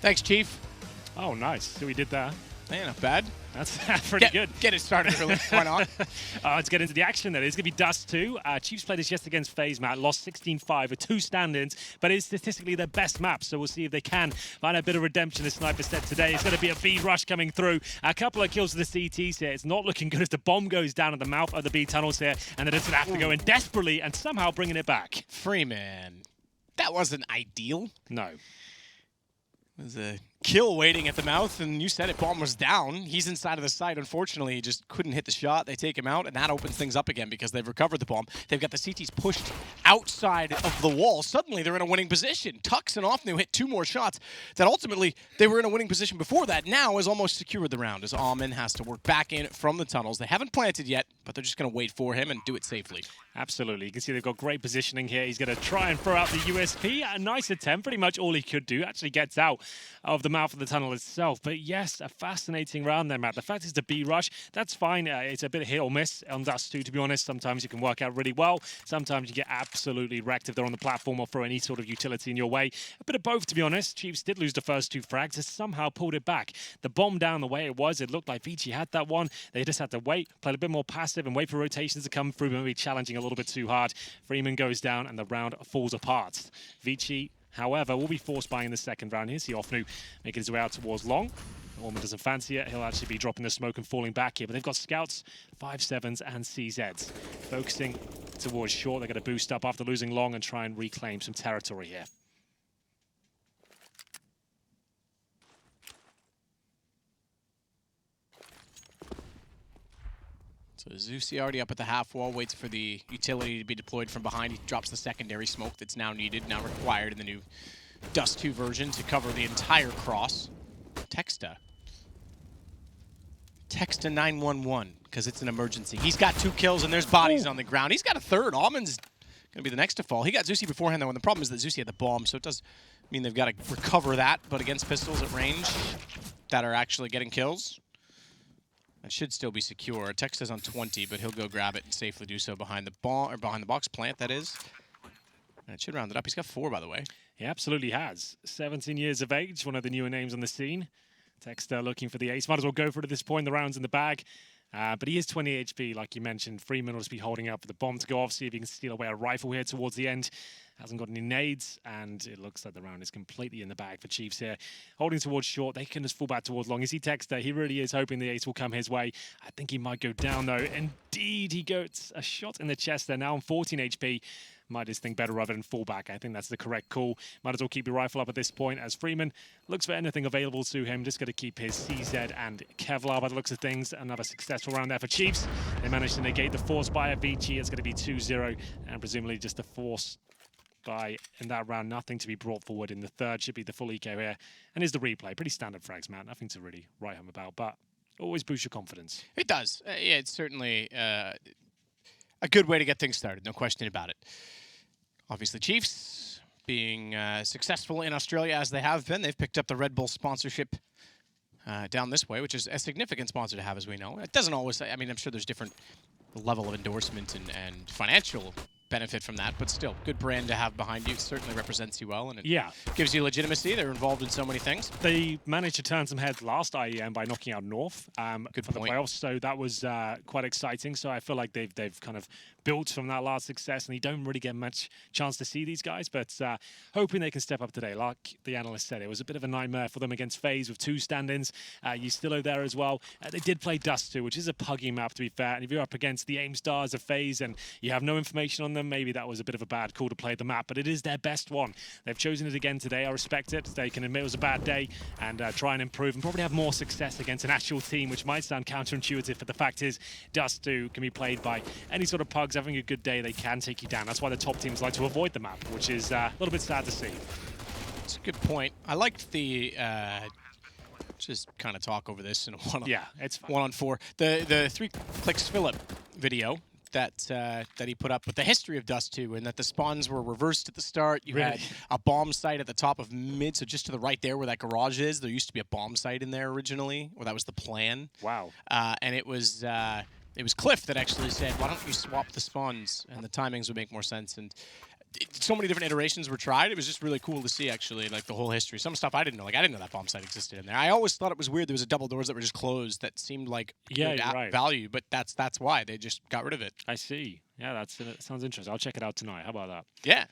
Thanks, Chief. Oh, nice. So we did that. Yeah, not bad. That's pretty good. Get it started early. Why not? Let's get into the action then. It's going to be Dust2. Chiefs played this just against FaZe, Matt. Lost 16-5 with 2 stand-ins, but it's statistically their best map, so we'll see if they can find a bit of redemption, as Sniper said today. It's going to be a B rush coming through. A couple of kills for the CTs here. It's not looking good as the bomb goes down at the mouth of the B tunnels here, and they're just going to have to go in desperately and somehow bringing it back. Freeman. That wasn't ideal. No. It was a kill waiting at the mouth, and you said it, bomb was down. He's inside of the site. Unfortunately, he just couldn't hit the shot. They take him out, and that opens things up again because they've recovered the bomb. They've got the CTs pushed outside of the wall. Suddenly, they're in a winning position. Tux and Offnu hit 2 more shots that ultimately they were in a winning position before that. Now has almost secured the round as Alman has to work back in from the tunnels. They haven't planted yet, but they're just going to wait for him and do it safely. Absolutely. You can see they've got great positioning here. He's going to try and throw out the USP. A nice attempt. Pretty much all he could do. Actually gets out of the mouth of the tunnel itself. But yes, a fascinating round there, Matt. The fact is the B rush, that's fine. It's a bit of hit or miss on Dust2, to be honest. Sometimes you can work out really well. Sometimes you get absolutely wrecked if they're on the platform or throw any sort of utility in your way. A bit of both, to be honest. Chiefs did lose the first 2 frags. They somehow pulled it back. The bomb down the way it was, it looked like ViCi had that one. They just had to wait, play a bit more passive and wait for rotations to come through, maybe challenging a little bit too hard. Freeman goes down and the round falls apart. ViCi, however, will be forced by in the second round. Here's the Offnu making his way out towards long. Orman doesn't fancy it. He'll actually be dropping the smoke and falling back here. But they've got scouts, 5-7s and CZs. Focusing towards short. They're going to boost up after losing long and try and reclaim some territory here. So ViCi already up at the half wall, waits for the utility to be deployed from behind. He drops the secondary smoke that's now needed, now required in the new Dust2 version to cover the entire cross. Texta 911, because it's an emergency. He's got 2 kills and there's bodies on the ground. He's got a third. Alman's going to be the next to fall. He got ViCi beforehand though, and the problem is that ViCi had the bomb, so it does mean they've got to recover that, but against pistols at range that are actually getting kills, that should still be secure. Texta's on 20, but he'll go grab it and safely do so behind the box plant, that is. And it should round it up. He's got 4, by the way. He absolutely has. 17 years of age, one of the newer names on the scene. Texta looking for the ace. Might as well go for it at this point. The round's in the bag. But he is 20 HP, like you mentioned. Freeman will just be holding up for the bomb to go off, see if he can steal away a rifle here towards the end. Hasn't got any nades, and it looks like the round is completely in the bag for Chiefs here. Holding towards short, they can just fall back towards long. You see Texta, he really is hoping the ace will come his way. I think he might go down, though. Indeed, he gets a shot in the chest there, now on 14 HP. Might just think better of it and fall back. I think that's the correct call. Might as well keep your rifle up at this point as Freeman looks for anything available to him. Just going to keep his CZ and Kevlar by the looks of things. Another successful round there for Chiefs. They managed to negate the force by a ViCi. It's going to be 2-0 and presumably just the force by in that round. Nothing to be brought forward in the third. Should be the full eco here. And here's the replay. Pretty standard frags, man. Nothing to really write home about, but always boosts your confidence. It does. Yeah, it's certainly a good way to get things started. No question about it. Obviously, Chiefs being successful in Australia as they have been. They've picked up the Red Bull sponsorship down this way, which is a significant sponsor to have, as we know. It doesn't always, I mean, I'm sure there's different level of endorsement and financial benefit from that, but still, good brand to have behind you. It certainly represents you well, and it gives you legitimacy. They're involved in so many things. They managed to turn some heads last IEM by knocking out North for the playoffs, so that was quite exciting. So I feel like they've kind of built from that last success, and you don't really get much chance to see these guys, but hoping they can step up today. Like the analyst said, it was a bit of a nightmare for them against FaZe with 2 stand-ins. Ustillo there as well. They did play Dust2, which is a puggy map, to be fair, and if you're up against the AIM stars of FaZe and you have no information on them, maybe that was a bit of a bad call to play the map, but it is their best one. They've chosen it again today. I respect it. They can admit it was a bad day and try and improve and probably have more success against an actual team, which might sound counterintuitive, but the fact is Dust2 can be played by any sort of pugs having a good day. They can take you down. That's why the top teams like to avoid the map, which is a little bit sad to see. It's a good point. I liked the just kind of talk over this in a it's fine. 1-on-4. The 3 clicks Phillip video that he put up with the history of Dust2, and that the spawns were reversed at the start. You had a bomb site at the top of mid, so just to the right there where that garage is, there used to be a bomb site in there originally, or that was the plan. Wow. And it was Cliff that actually said, why don't you swap the spawns, and the timings would make more sense. And so many different iterations were tried. It was just really cool to see, actually, like the whole history. Some stuff I didn't know. Like, I didn't know that bomb site existed in there. I always thought it was weird there was a double doors that were just closed that seemed like Yeah, good you're right. value, but that's why. They just got rid of it. I see. Yeah, that sounds interesting. I'll check it out tonight. How about that? Yeah.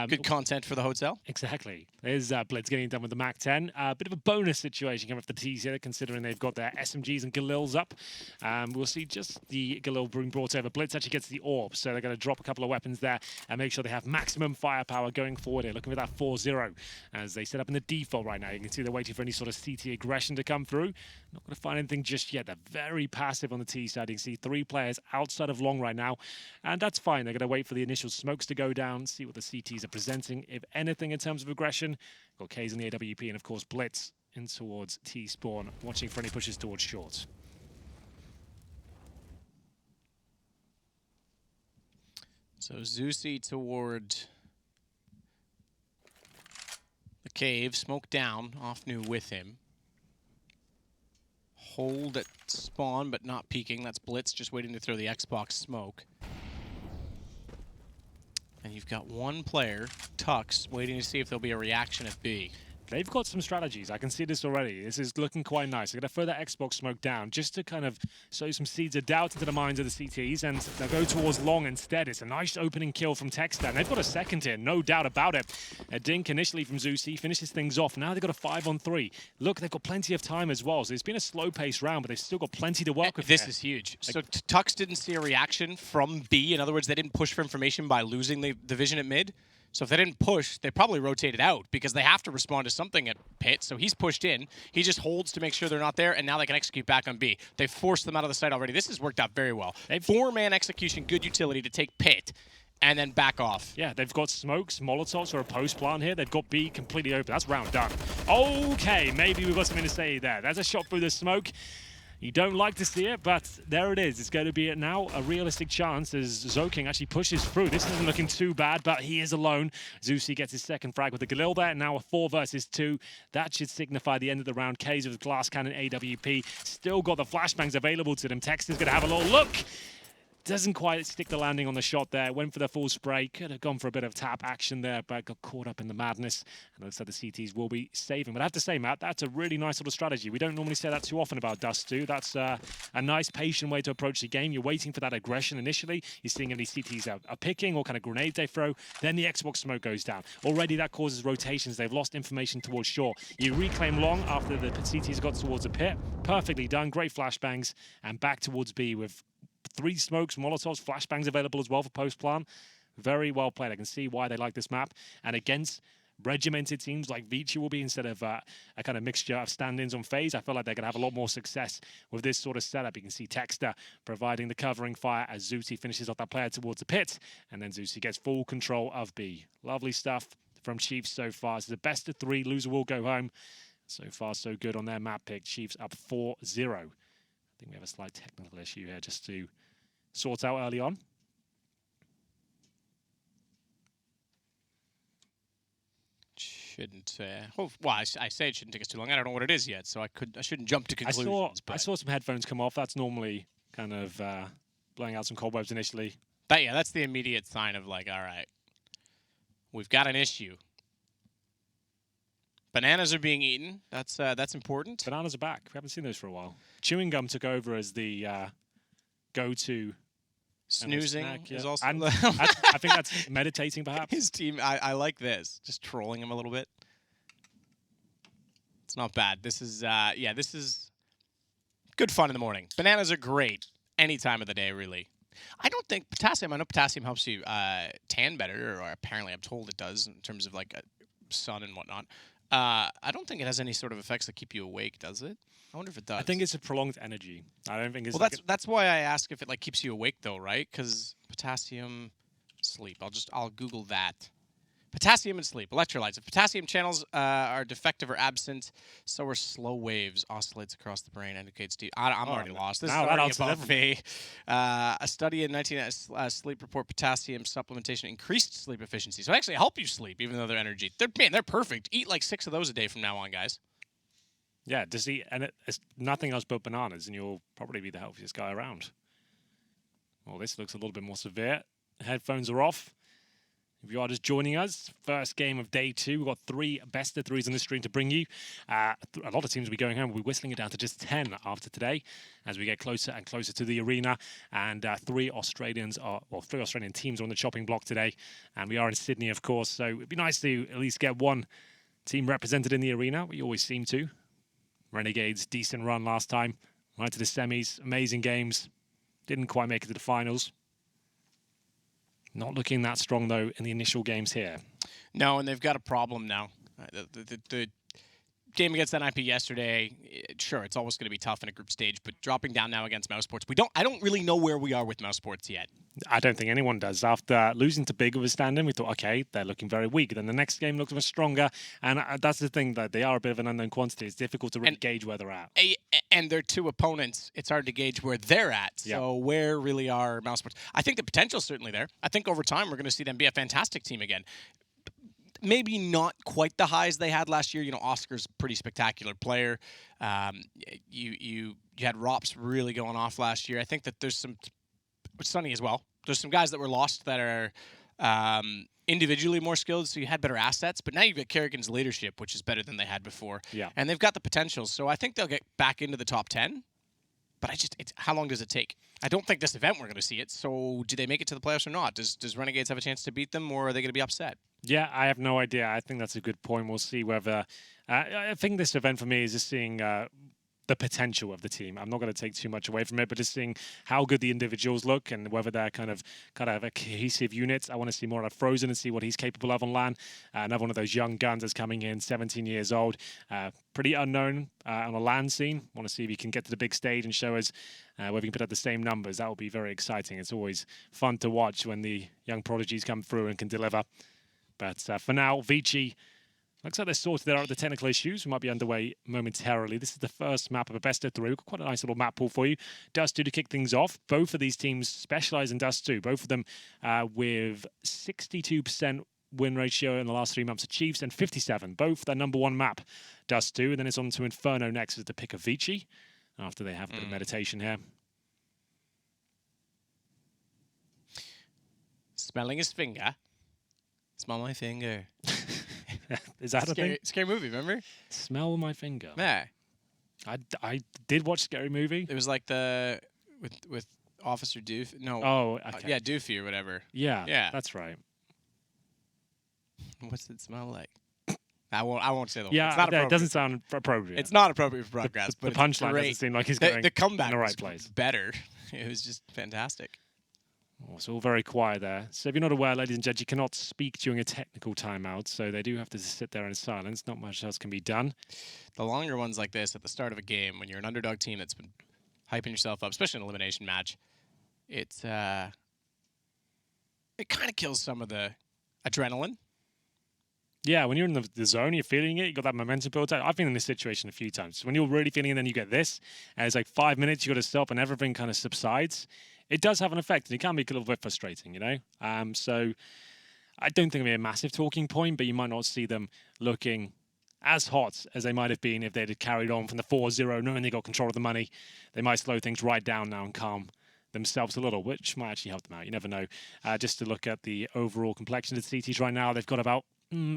Good content for the hotel. Exactly. There's Blitz getting done with the Mac 10. Bit of a bonus situation coming off the T's here, considering they've got their SMGs and Galils up. We'll see just the Galil being brought over. Blitz actually gets the AWP, so they're going to drop a couple of weapons there and make sure they have maximum firepower going forward here. Looking for that 4-0 as they set up in the default right now. You can see they're waiting for any sort of CT aggression to come through. Not going to find anything just yet. They're very passive on the T side. You can see 3 players outside of long right now, and that's fine. They're going to wait for the initial smokes to go down, see what the CTs are presenting, if anything, in terms of aggression. Got K's in the AWP, and of course Blitz in towards T spawn, watching for any pushes towards shorts. So ViCi toward the cave, smoke down, off new with him. Hold at spawn, but not peeking. That's Blitz just waiting to throw the Xbox smoke. And you've got one player, Tux, waiting to see if there'll be a reaction at B. They've got some strategies. I can see this already. This is looking quite nice. They're going to throw that Xbox smoke down just to kind of sow some seeds of doubt into the minds of the CTs, and they'll go towards long instead. It's a nice opening kill from Texter, and they've got a second here, no doubt about it. A dink initially from ViCi finishes things off. Now they've got a 5-on-3. Look, they've got plenty of time as well, so it's been a slow-paced round, but they've still got plenty to work with. This is huge. So Tux didn't see a reaction from B. In other words, they didn't push for information by losing the vision at mid. So if they didn't push, they probably rotated out because they have to respond to something at pit. So he's pushed in. He just holds to make sure they're not there, and now they can execute back on B. They've forced them out of the site already. This has worked out very well. 4-man execution, good utility to take pit and then back off. Yeah, they've got smokes, molotovs, or a post plan here. They've got B completely open. That's round done. Okay, maybe we've got something to say there. There's a shot through the smoke. You don't like to see it, but there it is. It's going to be now a realistic chance as Zoking actually pushes through. This isn't looking too bad, but he is alone. ViCi gets his second frag with the Galil there. Now a 4 versus 2. That should signify the end of the round. K's with glass cannon AWP. Still got the flashbangs available to them. Texter's going to have a little look. Doesn't quite stick the landing on the shot there. Went for the full spray. Could have gone for a bit of tap action there, but got caught up in the madness. And it looks like the CTs will be saving. But I have to say, Matt, that's a really nice little strategy. We don't normally say that too often about Dust2. That's a nice, patient way to approach the game. You're waiting for that aggression initially. You're seeing any CTs are picking or kind of grenades they throw. Then the Xbox smoke goes down. Already that causes rotations. They've lost information towards shore. You reclaim long after the CTs got towards the pit. Perfectly done. Great flashbangs. And back towards B with 3 smokes, molotovs, flashbangs available as well for post plan. Very well played. I can see why they like this map. And against regimented teams like ViCi will be, instead of a kind of mixture of stand-ins on phase, I feel like they're going to have a lot more success with this sort of setup. You can see Texter providing the covering fire as ViCi finishes off that player towards the pit, and then ViCi gets full control of B. Lovely stuff from Chiefs so far. This is the best of 3. Loser will go home. So far, so good on their map pick. Chiefs up 4-0. I think we have a slight technical issue here just to sort out early on. Shouldn't. Well, I say it shouldn't take us too long. I don't know what it is yet, so I shouldn't jump to conclusions. I saw some headphones come off. That's normally kind of blowing out some cobwebs initially. But yeah, that's the immediate sign of like, all right, we've got an issue. Bananas are being eaten. That's important. Bananas are back. We haven't seen those for a while. Chewing gum took over as the go-to. Snoozing is also. And I think that's meditating, perhaps. His team. I like this. Just trolling him a little bit. It's not bad. This is this is good fun in the morning. Bananas are great any time of the day, really. I don't think potassium. I know potassium helps you tan better, or apparently I'm told it does in terms of like sun and whatnot. I don't think it has any sort of effects that keep you awake, does it? I wonder if it does. I think it's a prolonged energy. I don't think it's. Well, that's why I ask if it like keeps you awake though, right? Because potassium, sleep. I'll Google that. Potassium and sleep, electrolytes. If potassium channels are defective or absent, so are slow waves, oscillates across the brain, indicates deep. I'm already lost. This is already above me. A study in 19 sleep report potassium supplementation increased sleep efficiency. So they actually help you sleep, even though they're energy. They're perfect. Eat like 6 of those a day from now on, guys. Yeah, just eat, and it's nothing else but bananas, and you'll probably be the healthiest guy around. Well, this looks a little bit more severe. Headphones are off. If you are just joining us, first game of day 2. We've got 3 best of 3s on the stream to bring you. A lot of teams will be going home. We'll be whistling it down to just 10 after today as we get closer and closer to the arena. And 3 Australian teams are on the chopping block today. And we are in Sydney, of course. So it'd be nice to at least get one team represented in the arena. We always seem to. Renegades, decent run last time. Right to the semis. Amazing games. Didn't quite make it to the finals. Not looking that strong, though, in the initial games here. No, and they've got a problem now. The game against NIP yesterday, sure, it's always going to be tough in a group stage, but dropping down now against Mouse Sports, I don't really know where we are with Mouse Sports yet. I don't think anyone does. After losing to Big of a stand-in, we thought, okay, they're looking very weak. Then the next game looks much stronger, and that's the thing, that they are a bit of an unknown quantity. It's difficult to really gauge where they're at. And their 2 opponents, it's hard to gauge where they're at. So where really are Mouse Sports? I think the potential's certainly there. I think over time we're going to see them be a fantastic team again. Maybe not quite the highs they had last year. You know, Oscar's a pretty spectacular player. You had Rops really going off last year. I think that there's some Sunny as well. There's some guys that were lost that are individually more skilled, so you had better assets. But now you've got Kerrigan's leadership, which is better than they had before. Yeah. And they've got the potential. So I think they'll get back into the top 10. But how long does it take? I don't think this event we're going to see it. So do they make it to the playoffs or not? Does Renegades have a chance to beat them, or are they going to be upset? Yeah, I have no idea. I think that's a good point. We'll see whether... I think this event for me is just seeing the potential of the team. I'm not going to take too much away from it, but just seeing how good the individuals look and whether they're kind of a cohesive unit. I want to see more of Frozen and see what he's capable of on LAN. Another one of those young guns that's coming in, 17 years old. Pretty unknown on a LAN scene. Want to see if he can get to the big stage and show us whether he can put up the same numbers. That will be very exciting. It's always fun to watch when the young prodigies come through and can deliver. But for now, ViCi looks like they're sorted out the technical issues. We might be underway momentarily. This is the first map of a best of 3. We've got quite a nice little map pool for you. Dust2 to kick things off. Both of these teams specialize in Dust2. Both of them with 62% win ratio in the last 3 months of Chiefs and 57. Both their number 1 map, Dust2. And then it's on to Inferno next as the pick of ViCi after they have a bit of meditation here. Smelling his finger. Smell my finger. Is that a thing? Scary movie, remember? Smell my finger. Yeah. I did watch Scary Movie. It was like with Officer Doof. No. Oh, okay. Yeah, Doofy or whatever. Yeah, that's right. What's it smell like? I won't say the word. Yeah, it's not it doesn't sound appropriate. It's not appropriate for broadcast, but the punchline doesn't seem like he's going the comeback in the right was place. Better. It was just fantastic. Oh, it's all very quiet there. So if you're not aware, ladies and gents, you cannot speak during a technical timeout, so they do have to sit there in silence. Not much else can be done. The longer ones like this at the start of a game, when you're an underdog team that's been hyping yourself up, especially in an elimination match, it kind of kills some of the adrenaline. Yeah, when you're in the zone, you're feeling it, you got that momentum built up. I've been in this situation a few times. When you're really feeling it, then you get this, and it's like 5 minutes, you got to stop, and everything kind of subsides. It does have an effect, and it can be a little bit frustrating, you know? So I don't think it'll be a massive talking point, but you might not see them looking as hot as they might have been if they'd have carried on from the 4-0, knowing they got control of the money. They might slow things right down now and calm themselves a little, which might actually help them out. You never know. Just to look at the overall complexion of the CTs right now, they've got about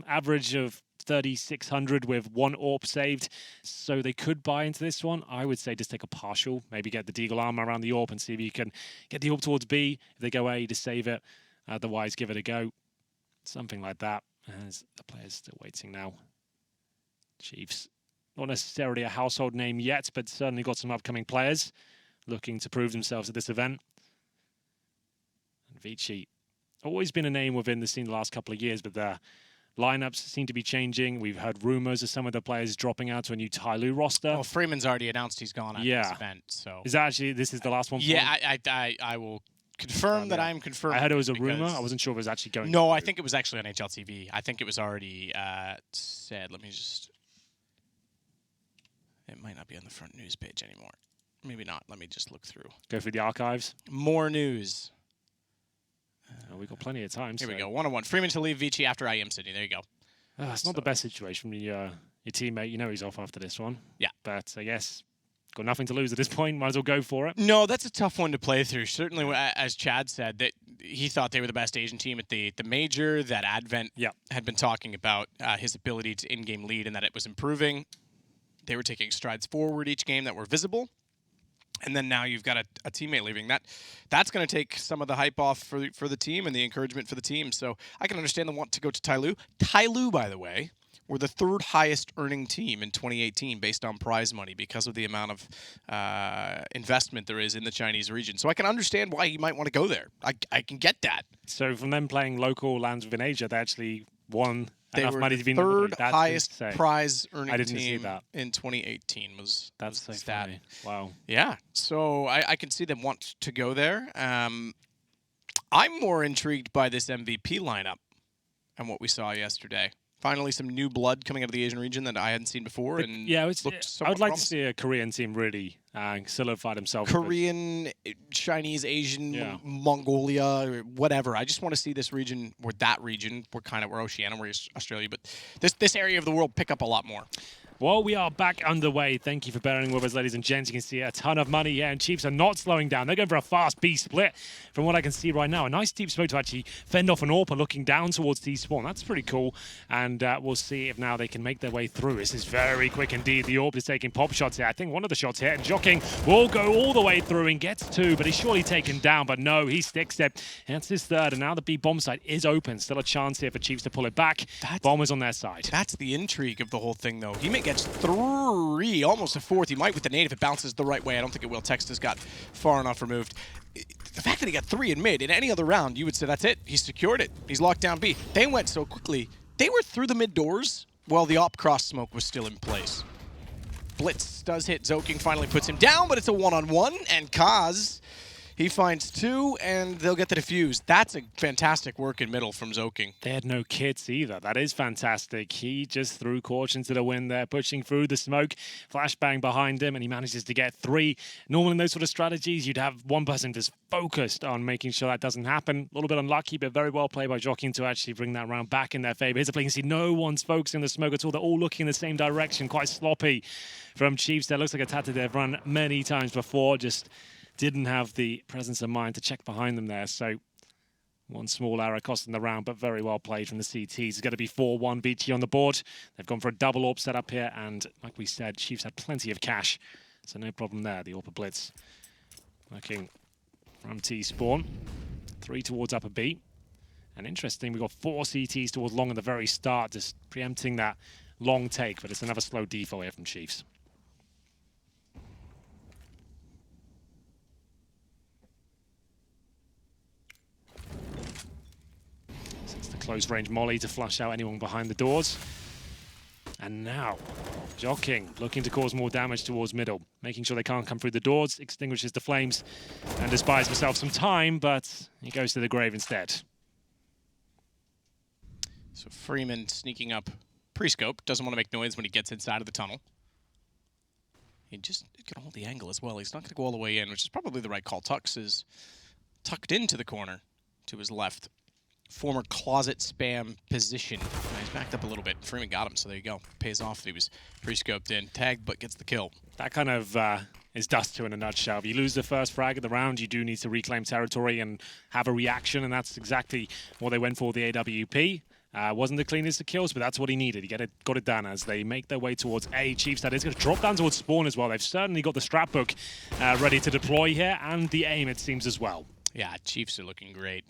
average of 3,600 with 1 AWP saved, so they could buy into this one. I would say just take a partial, maybe get the Deagle armor around the AWP and see if you can get the AWP towards B. If they go A, to save it. Otherwise, give it a go. Something like that. As the player's still waiting now. Chiefs, not necessarily a household name yet, but certainly got some upcoming players looking to prove themselves at this event. And ViCi, always been a name within the scene the last couple of years, but the lineups seem to be changing. We've heard rumors of some of the players dropping out to a new Tyloo roster. Well, Freeman's already announced he's gone at this event. So is that actually this is the last one? For him? I will confirm that I'm confirmed. I heard it was a rumor. I wasn't sure if it was actually going. No, I think it was actually on HLTV. I think it was already said. Let me just. It might not be on the front news page anymore. Maybe not. Let me just look through. Go through the archives. More news. We've got plenty of time. Here we go. 1-on-1. Freeman to leave ViCi after IEM Sydney. There you go. It's not the best situation. Your teammate, you know he's off after this one. Yeah. But I guess got nothing to lose at this point. Might as well go for it. No, that's a tough one to play through. Certainly, as Chad said, that he thought they were the best Asian team at the major, that Advent had been talking about his ability to in-game lead and that it was improving. They were taking strides forward each game that were visible. And then now you've got a teammate leaving. That's going to take some of the hype off for the team and the encouragement for the team. So I can understand the want to go to Tyloo. Tyloo, by the way, were the third highest earning team in 2018 based on prize money because of the amount of investment there is in the Chinese region. So I can understand why he might want to go there. I can get that. So from them playing local lands within Asia, they actually won enough were money the to be third highest prize earning team that. in 2018 was That's the so stat. funny. Wow. Yeah, so I can see them want to go there. I'm more intrigued by this MVP lineup and what we saw yesterday. Finally, some new blood coming out of the Asian region that I hadn't seen before. And yeah, I would like to promising. see a Korean team really solidify themselves. Korean, Chinese, Asian, Mongolia, or whatever. I just want to see this region, or that region, we're Oceania, we're Australia, but this area of the world pick up a lot more. Well, we are back underway. Thank you for bearing with us, ladies and gents. You can see a ton of money here, and Chiefs are not slowing down. They're going for a fast B split from what I can see right now. A nice deep smoke to actually fend off an AWPer looking down towards T-spawn. That's pretty cool, and we'll see if now they can make their way through. This is very quick indeed. The AWP is taking pop shots here. I think one of the shots here, and Joking will go all the way through and gets two, but he's surely taken down, but no, he sticks it. That's his third, and now the B bomb site is open. Still a chance here for Chiefs to pull it back. Bombers on their side. That's the intrigue of the whole thing, though. He gets three, almost a fourth. He might with the nade if it bounces the right way. I don't think it will. Text has got far enough removed. The fact that he got three in mid, in any other round, you would say that's it. He's secured it. He's locked down B. They went so quickly. They were through the mid doors while the op cross smoke was still in place. Blitz does hit. Zoking finally puts him down, but it's a one-on-one, and Kaz, he finds two, and they'll get the defuse. That's a fantastic work in middle from Zoking. They had no kits either. That is fantastic. He just threw caution to the wind there, pushing through the smoke. Flashbang behind him, and he manages to get three. Normally in those sort of strategies, you'd have one person just focused on making sure that doesn't happen. A little bit unlucky, but very well played by Joking to actually bring that round back in their favor. Here's a play. You can see no one's focusing on the smoke at all. They're all looking in the same direction. Quite sloppy from Chiefs. That looks like a tactic they've run many times before. Just didn't have the presence of mind to check behind them there. So one small error costing the round, but very well played from the CTs. It's going to be 4-1 ViCi on the board. They've gone for a double AWP setup here, and like we said, Chiefs had plenty of cash, so no problem there. The AWPer blitz working from T-spawn. 3 towards upper B. And interesting, we've got 4 CTs towards long at the very start, just preempting that long take, but it's another slow default here from Chiefs. Close range molly to flush out anyone behind the doors. And now, Joking looking to cause more damage towards middle, making sure they can't come through the doors, extinguishes the flames, and just buys himself some time, but he goes to the grave instead. So Freeman sneaking up pre-scope, doesn't want to make noise when he gets inside of the tunnel. He just can hold the angle as well. He's not going to go all the way in, which is probably the right call. Tux is tucked into the corner to his left. Former closet spam position. He's backed up a little bit. Freeman got him, so there you go. Pays off. He was pre-scoped in. Tagged, but gets the kill. That kind of is Dust2 in a nutshell. If you lose the first frag of the round, you do need to reclaim territory and have a reaction, and that's exactly what they went for the AWP. Wasn't the cleanest of kills, but that's what he needed. He got it done as they make their way towards A. Chiefs, that is going to drop down towards spawn as well. They've certainly got the strap book ready to deploy here, and the aim, it seems, as well. Yeah, Chiefs are looking great.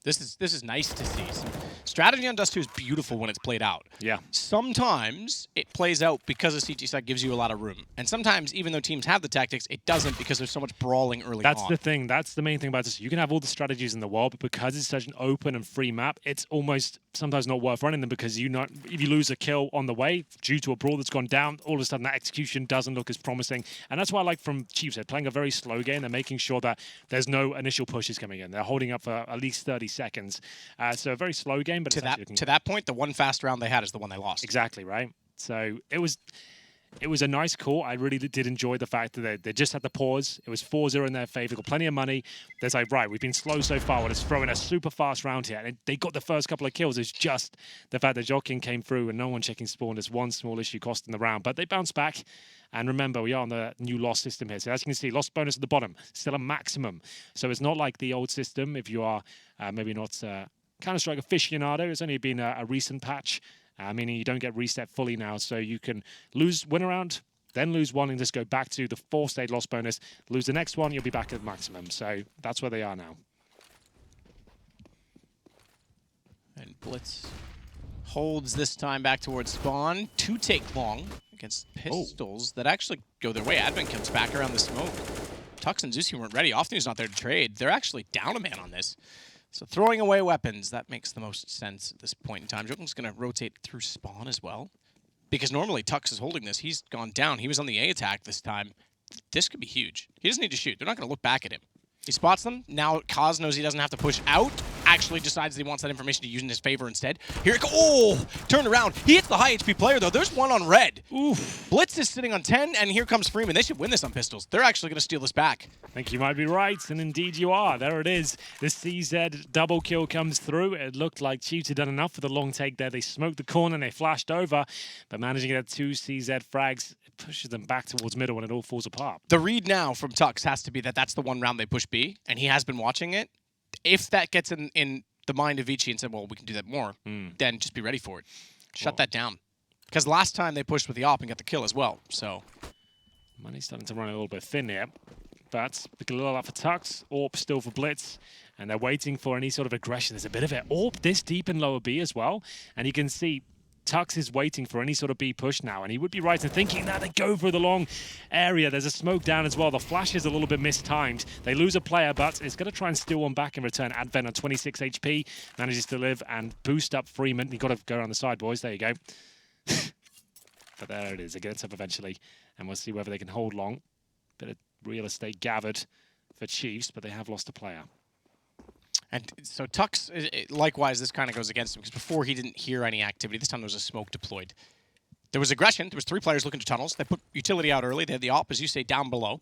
This is nice to see. Some strategy on Dust2 is beautiful when it's played out. Yeah. Sometimes it plays out because a CT side gives you a lot of room. And sometimes, even though teams have the tactics, it doesn't because there's so much brawling early on. That's the thing. That's the main thing about this. You can have all the strategies in the world, but because it's such an open and free map, it's almost sometimes not worth running them because if you lose a kill on the way due to a brawl that's gone down, all of a sudden that execution doesn't look as promising. And that's why I like from Chiefs. They're playing a very slow game. They're making sure that there's no initial pushes coming in. They're holding up for at least 30 seconds. So a very slow game, but to that point, the one fast round they had is the one they lost. Exactly, right? So it was a nice call. I really did enjoy the fact that they just had the pause. It was 4-0 in their favor. They got plenty of money. There's like, right, we've been slow so far. We're just throwing a super fast round here. And they got the first couple of kills. It's just the fact that Joking came through and no one checking spawn. There's one small issue costing the round. But they bounced back And remember, we are on the new loss system here. So as you can see, loss bonus at the bottom, still a maximum. So it's not like the old system if you are maybe not Counter-Strike aficionado. It's only been a recent patch, meaning you don't get reset fully now. So you can win a round, then lose one and just go back to the 4-stage loss bonus. Lose the next one, you'll be back at maximum. So that's where they are now. And Blitz holds this time back towards spawn. 2 take long against pistols that actually go their way. Advent comes back around the smoke. Tux and Zusi weren't ready. Ofnu's not there to trade. They're actually down a man on this. So throwing away weapons, that makes the most sense at this point in time. Joking's going to rotate through spawn as well. Because normally Tux is holding this. He's gone down. He was on the A attack this time. This could be huge. He doesn't need to shoot. They're not going to look back at him. He spots them. Now Kaz knows he doesn't have to push out. Actually decides that he wants that information to use in his favor instead. Here it goes. Oh! Turned around. He hits the high HP player, though. There's one on red. Oof. Blitz is sitting on 10, and here comes Freeman. They should win this on pistols. They're actually going to steal this back. I think you might be right, and indeed you are. There it is. The CZ double kill comes through. It looked like Chiefs had done enough for the long take there. They smoked the corner and they flashed over, but managing to get 2 CZ frags, it pushes them back towards middle and it all falls apart. The read now from Tux has to be that that's the one round they push B, and he has been watching it. If that gets in the mind of ViCi and said, well, we can do that more, then just be ready for it. Shut that down. Because last time they pushed with the AWP and got the kill as well, so. Money's starting to run a little bit thin here. But a little out for Tux, AWP still for Blitz, and they're waiting for any sort of aggression. There's a bit of it. AWP this deep in lower B as well, and you can see Tux is waiting for any sort of B push now, and he would be right in thinking that they go for the long area. There's a smoke down as well. The flash is a little bit mistimed. They lose a player, but it's going to try and steal one back in return. Advent on 26 HP, manages to live and boost up Freeman. You've got to go around the side, boys. There you go. But there it is. It gets up eventually, and we'll see whether they can hold long. Bit of real estate gathered for Chiefs, but they have lost a player. And so Tux, likewise, this kind of goes against him, because before he didn't hear any activity. This time there was a smoke deployed. There was aggression. There was 3 players looking to tunnels. They put utility out early. They had the AWP, as you say, down below.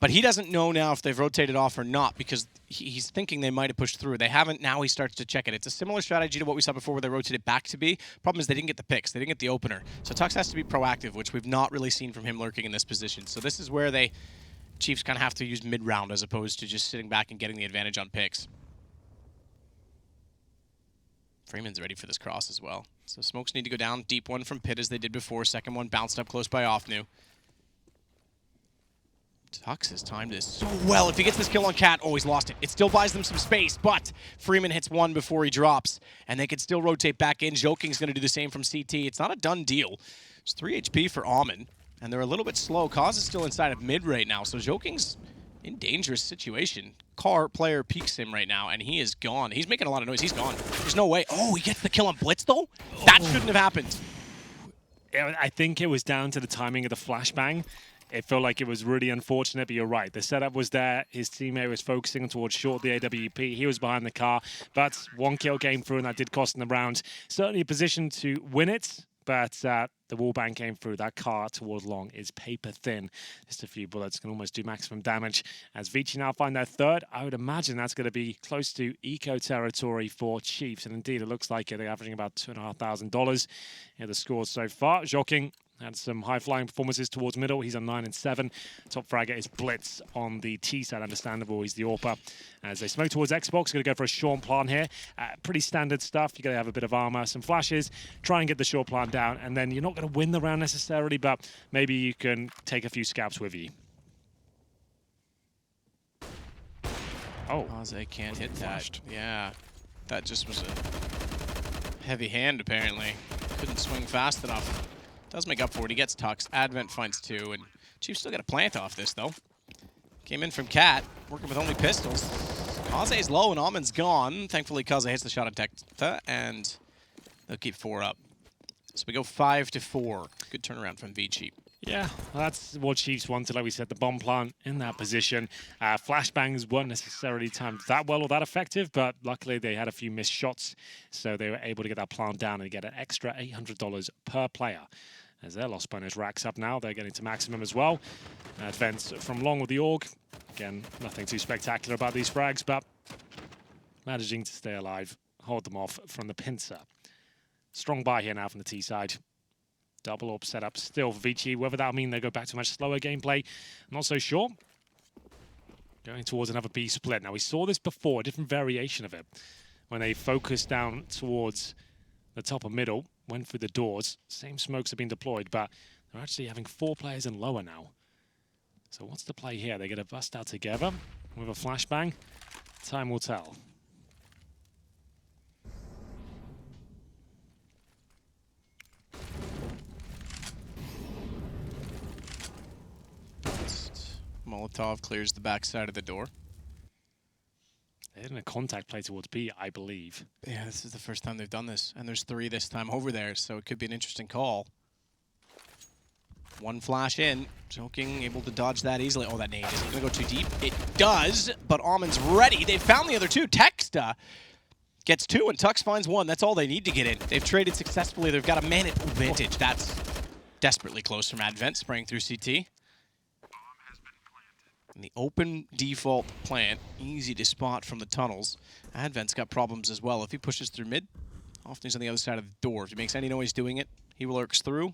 But he doesn't know now if they've rotated off or not, because he's thinking they might have pushed through. They haven't. Now he starts to check it. It's a similar strategy to what we saw before where they rotated back to B. Problem is they didn't get the picks. They didn't get the opener. So Tux has to be proactive, which we've not really seen from him lurking in this position. So this is where Chiefs kind of have to use mid-round as opposed to just sitting back and getting the advantage on picks. Freeman's ready for this cross as well. So smokes need to go down. Deep one from Pit as they did before. Second one bounced up close by Ofnu. Tux has timed this so well. If he gets this kill on Cat, oh, he's lost it. It still buys them some space, but Freeman hits one before he drops, and they can still rotate back in. Joking's going to do the same from CT. It's not a done deal. It's 3 HP for Almond, and they're a little bit slow. Kaz is still inside of mid right now, so Joking's in dangerous situation. Car player peeks him right now, and he is gone. He's making a lot of noise. He's gone. There's no way. Oh, he gets the kill on Blitz, though? That shouldn't have happened. I think it was down to the timing of the flashbang. It felt like it was really unfortunate, but you're right. The setup was there. His teammate was focusing towards short the AWP. He was behind the car, but 1 kill came through, and that did cost him the round. Certainly a position to win it, but the wallbang came through. That car towards long is paper thin. Just a few bullets can almost do maximum damage. As ViCi now find their third, I would imagine that's going to be close to eco territory for Chiefs. And indeed, it looks like they're averaging about $2,500 in the scores so far. Joking had some high-flying performances towards middle. He's on 9 and 7. Top fragger is Blitz on the T side. Understandable. He's the AWPer. As they smoke towards Xbox, going to go for a short plan here. Pretty standard stuff. You're going to have a bit of armor, some flashes, try and get the short plan down, and then you're not going to win the round necessarily, but maybe you can take a few scalps with you. Oh. Kaze can't hit that. Yeah. That just was a heavy hand, apparently. Couldn't swing fast enough. Does make up for it. He gets Tux. Advent finds 2, and Chiefs still got a plant off this, though. Came in from Cat, working with only pistols. Kaze's low, and Almond's gone. Thankfully, Kaze hits the shot at Tekta, and they'll keep 4 up. So we go 5-4. Good turnaround from ViCi. Yeah, well, that's what Chiefs wanted. Like we said, the bomb plant in that position. Flashbangs weren't necessarily timed that well or that effective, but luckily they had a few missed shots, so they were able to get that plant down and get an extra $800 per player. As their loss bonus racks up now, they're getting to maximum as well. Advance from long with the AUG. Again, nothing too spectacular about these frags, but managing to stay alive, hold them off from the pincer. Strong buy here now from the T side. Double orb setup still for ViCi. Whether that'll mean they go back to much slower gameplay, I'm not so sure. Going towards another B split. Now, we saw this before, a different variation of it. When they focused down towards the top of middle, went through the doors. Same smokes have been deployed, but they're actually having 4 players and lower now. So what's the play here? They're going to bust out together with a flashbang. Time will tell. Molotov clears the back side of the door. They're in a contact play towards B, I believe. Yeah, this is the first time they've done this, and there's 3 this time over there, so it could be an interesting call. 1 flash in, Joking able to dodge that easily. Oh, that nade isn't going to go too deep. It does, but Almond's ready. They found the other 2. Texta gets 2, and Tux finds 1. That's all they need to get in. They've traded successfully. They've got a man advantage. That's desperately close from Advent, spraying through CT. And the open default plant, easy to spot from the tunnels. Advent's got problems as well. If he pushes through mid, often he's on the other side of the door. If he makes any noise doing it, he lurks through.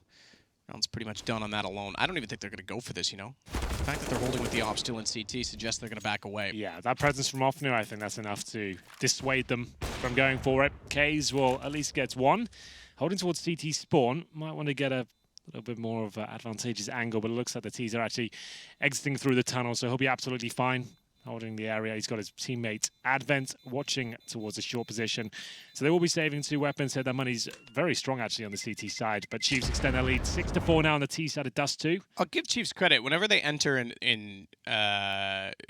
Round's pretty much done on that alone. I don't even think they're going to go for this, you know? The fact that they're holding with the op still in CT suggests they're going to back away. Yeah, that presence from Ofnu, I think that's enough to dissuade them from going for it. Kays will at least get 1. Holding towards CT spawn, might want to get a little bit more of an advantageous angle, but it looks like the T's are actually exiting through the tunnel, so he'll be absolutely fine holding the area. He's got his teammate Advent watching towards a short position. So they will be saving 2 weapons here. Their money's very strong, actually, on the CT side, but Chiefs extend their lead 6-4 now on the T side of Dust2. I'll give Chiefs credit. Whenever they enter in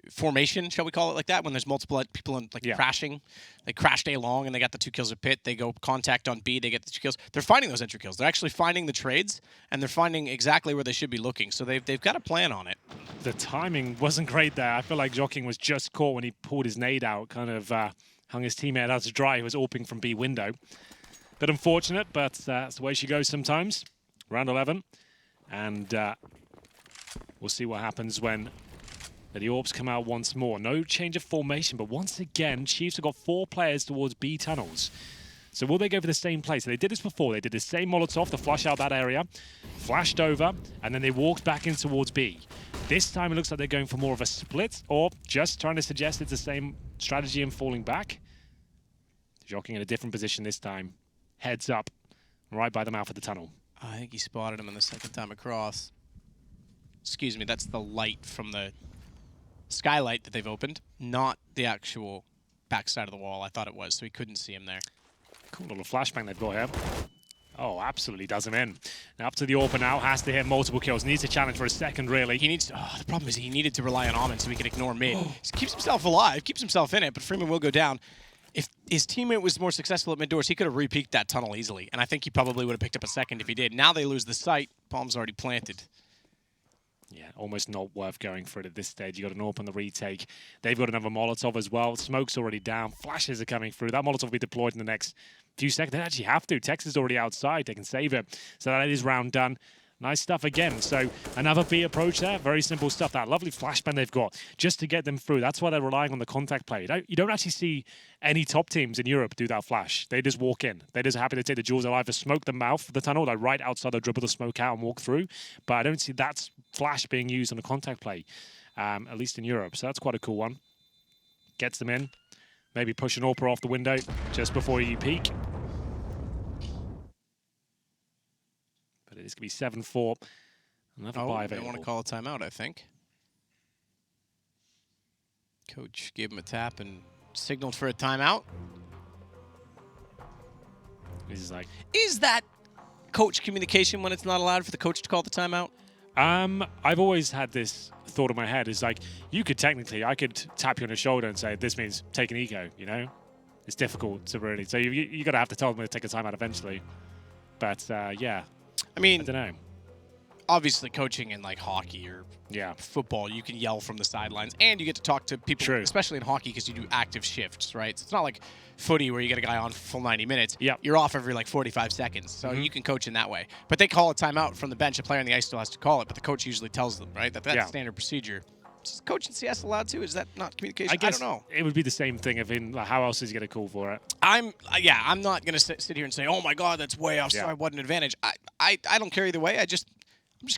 formation, shall we call it like that, when there's multiple people in, like, crashing, they crashed A long and they got the 2 kills at pit. They go contact on B, they get the 2 kills. They're finding those entry kills. They're actually finding the trades, and they're finding exactly where they should be looking. So they've got a plan on it. The timing wasn't great there. I feel like Joking was just caught when he pulled his nade out, kind of hung his teammate out to dry. He was AWPing from B window. Bit unfortunate, but that's the way she goes sometimes. Round 11. And we'll see what happens when the AWPs come out once more. No change of formation, but once again, Chiefs have got 4 players towards B tunnels. So will they go for the same play? So they did this before. They did the same Molotov to flush out that area, flashed over, and then they walked back in towards B. This time it looks like they're going for more of a split, or just trying to suggest it's the same strategy and falling back. Joking in a different position this time. Heads up, right by the mouth of the tunnel. I think he spotted him on the second time across. Excuse me, that's the light from the skylight that they've opened, not the actual backside of the wall. I thought it was, so he couldn't see him there. Cool little flashbang they've got here. Oh, absolutely does him in. Now up to the AWP now, has to hit multiple kills. Needs a challenge for a second, really. He needs. Oh, the problem is he needed to rely on Almond so he could ignore mid. He keeps himself alive, keeps himself in it, but Freeman will go down. If his teammate was more successful at mid doors, he could have re-peeked that tunnel easily, and I think he probably would have picked up a second if he did. Now they lose the sight. Palm's already planted. Yeah, almost not worth going for it at this stage. You got an AWP on the retake. They've got another Molotov as well. Smoke's already down. Flashes are coming through. That Molotov will be deployed in the next few seconds. They actually have to. Tex is already outside. They can save it. So that is round done. Nice stuff again. So another B approach there. Very simple stuff. That lovely flashbang they've got just to get them through. That's why they're relying on the contact play. You don't actually see any top teams in Europe do that flash. They just walk in. They're just happy to take the jewels. They'll either smoke the mouth of the tunnel, like right outside, they'll dribble the smoke out and walk through. But I don't see that flash being used on a contact play, at least in Europe. So that's quite a cool one. Gets them in. Maybe push an AWPer off the window just before you peek. But it is going to be 7-4. Another buy available. They want to call a timeout, I think. Coach gave him a tap and signaled for a timeout. He's like, is that coach communication when it's not allowed for the coach to call the timeout? I've always had this thought in my head. Is like, you could technically, I could tap you on the shoulder and say, this means take an eco, you know? It's difficult to really, so you got to have to tell them to take a timeout eventually. But, yeah. I mean, I don't know. Obviously, coaching in like hockey or football, you can yell from the sidelines, and you get to talk to people, especially in hockey, because you do active shifts, right? So it's not like footy where you get a guy on full 90 minutes. You're off every like 45 seconds, so you can coach in that way. But they call a timeout from the bench. A player on the ice still has to call it, but the coach usually tells them, right? That's standard procedure. Is coach in CS allowed to? Is that not communication? I guess don't know. it would be the same thing if in like, how else is he going to call for it? I'm not gonna sit here and say, oh my God, that's way offside. What an advantage. I don't care either way. I'm just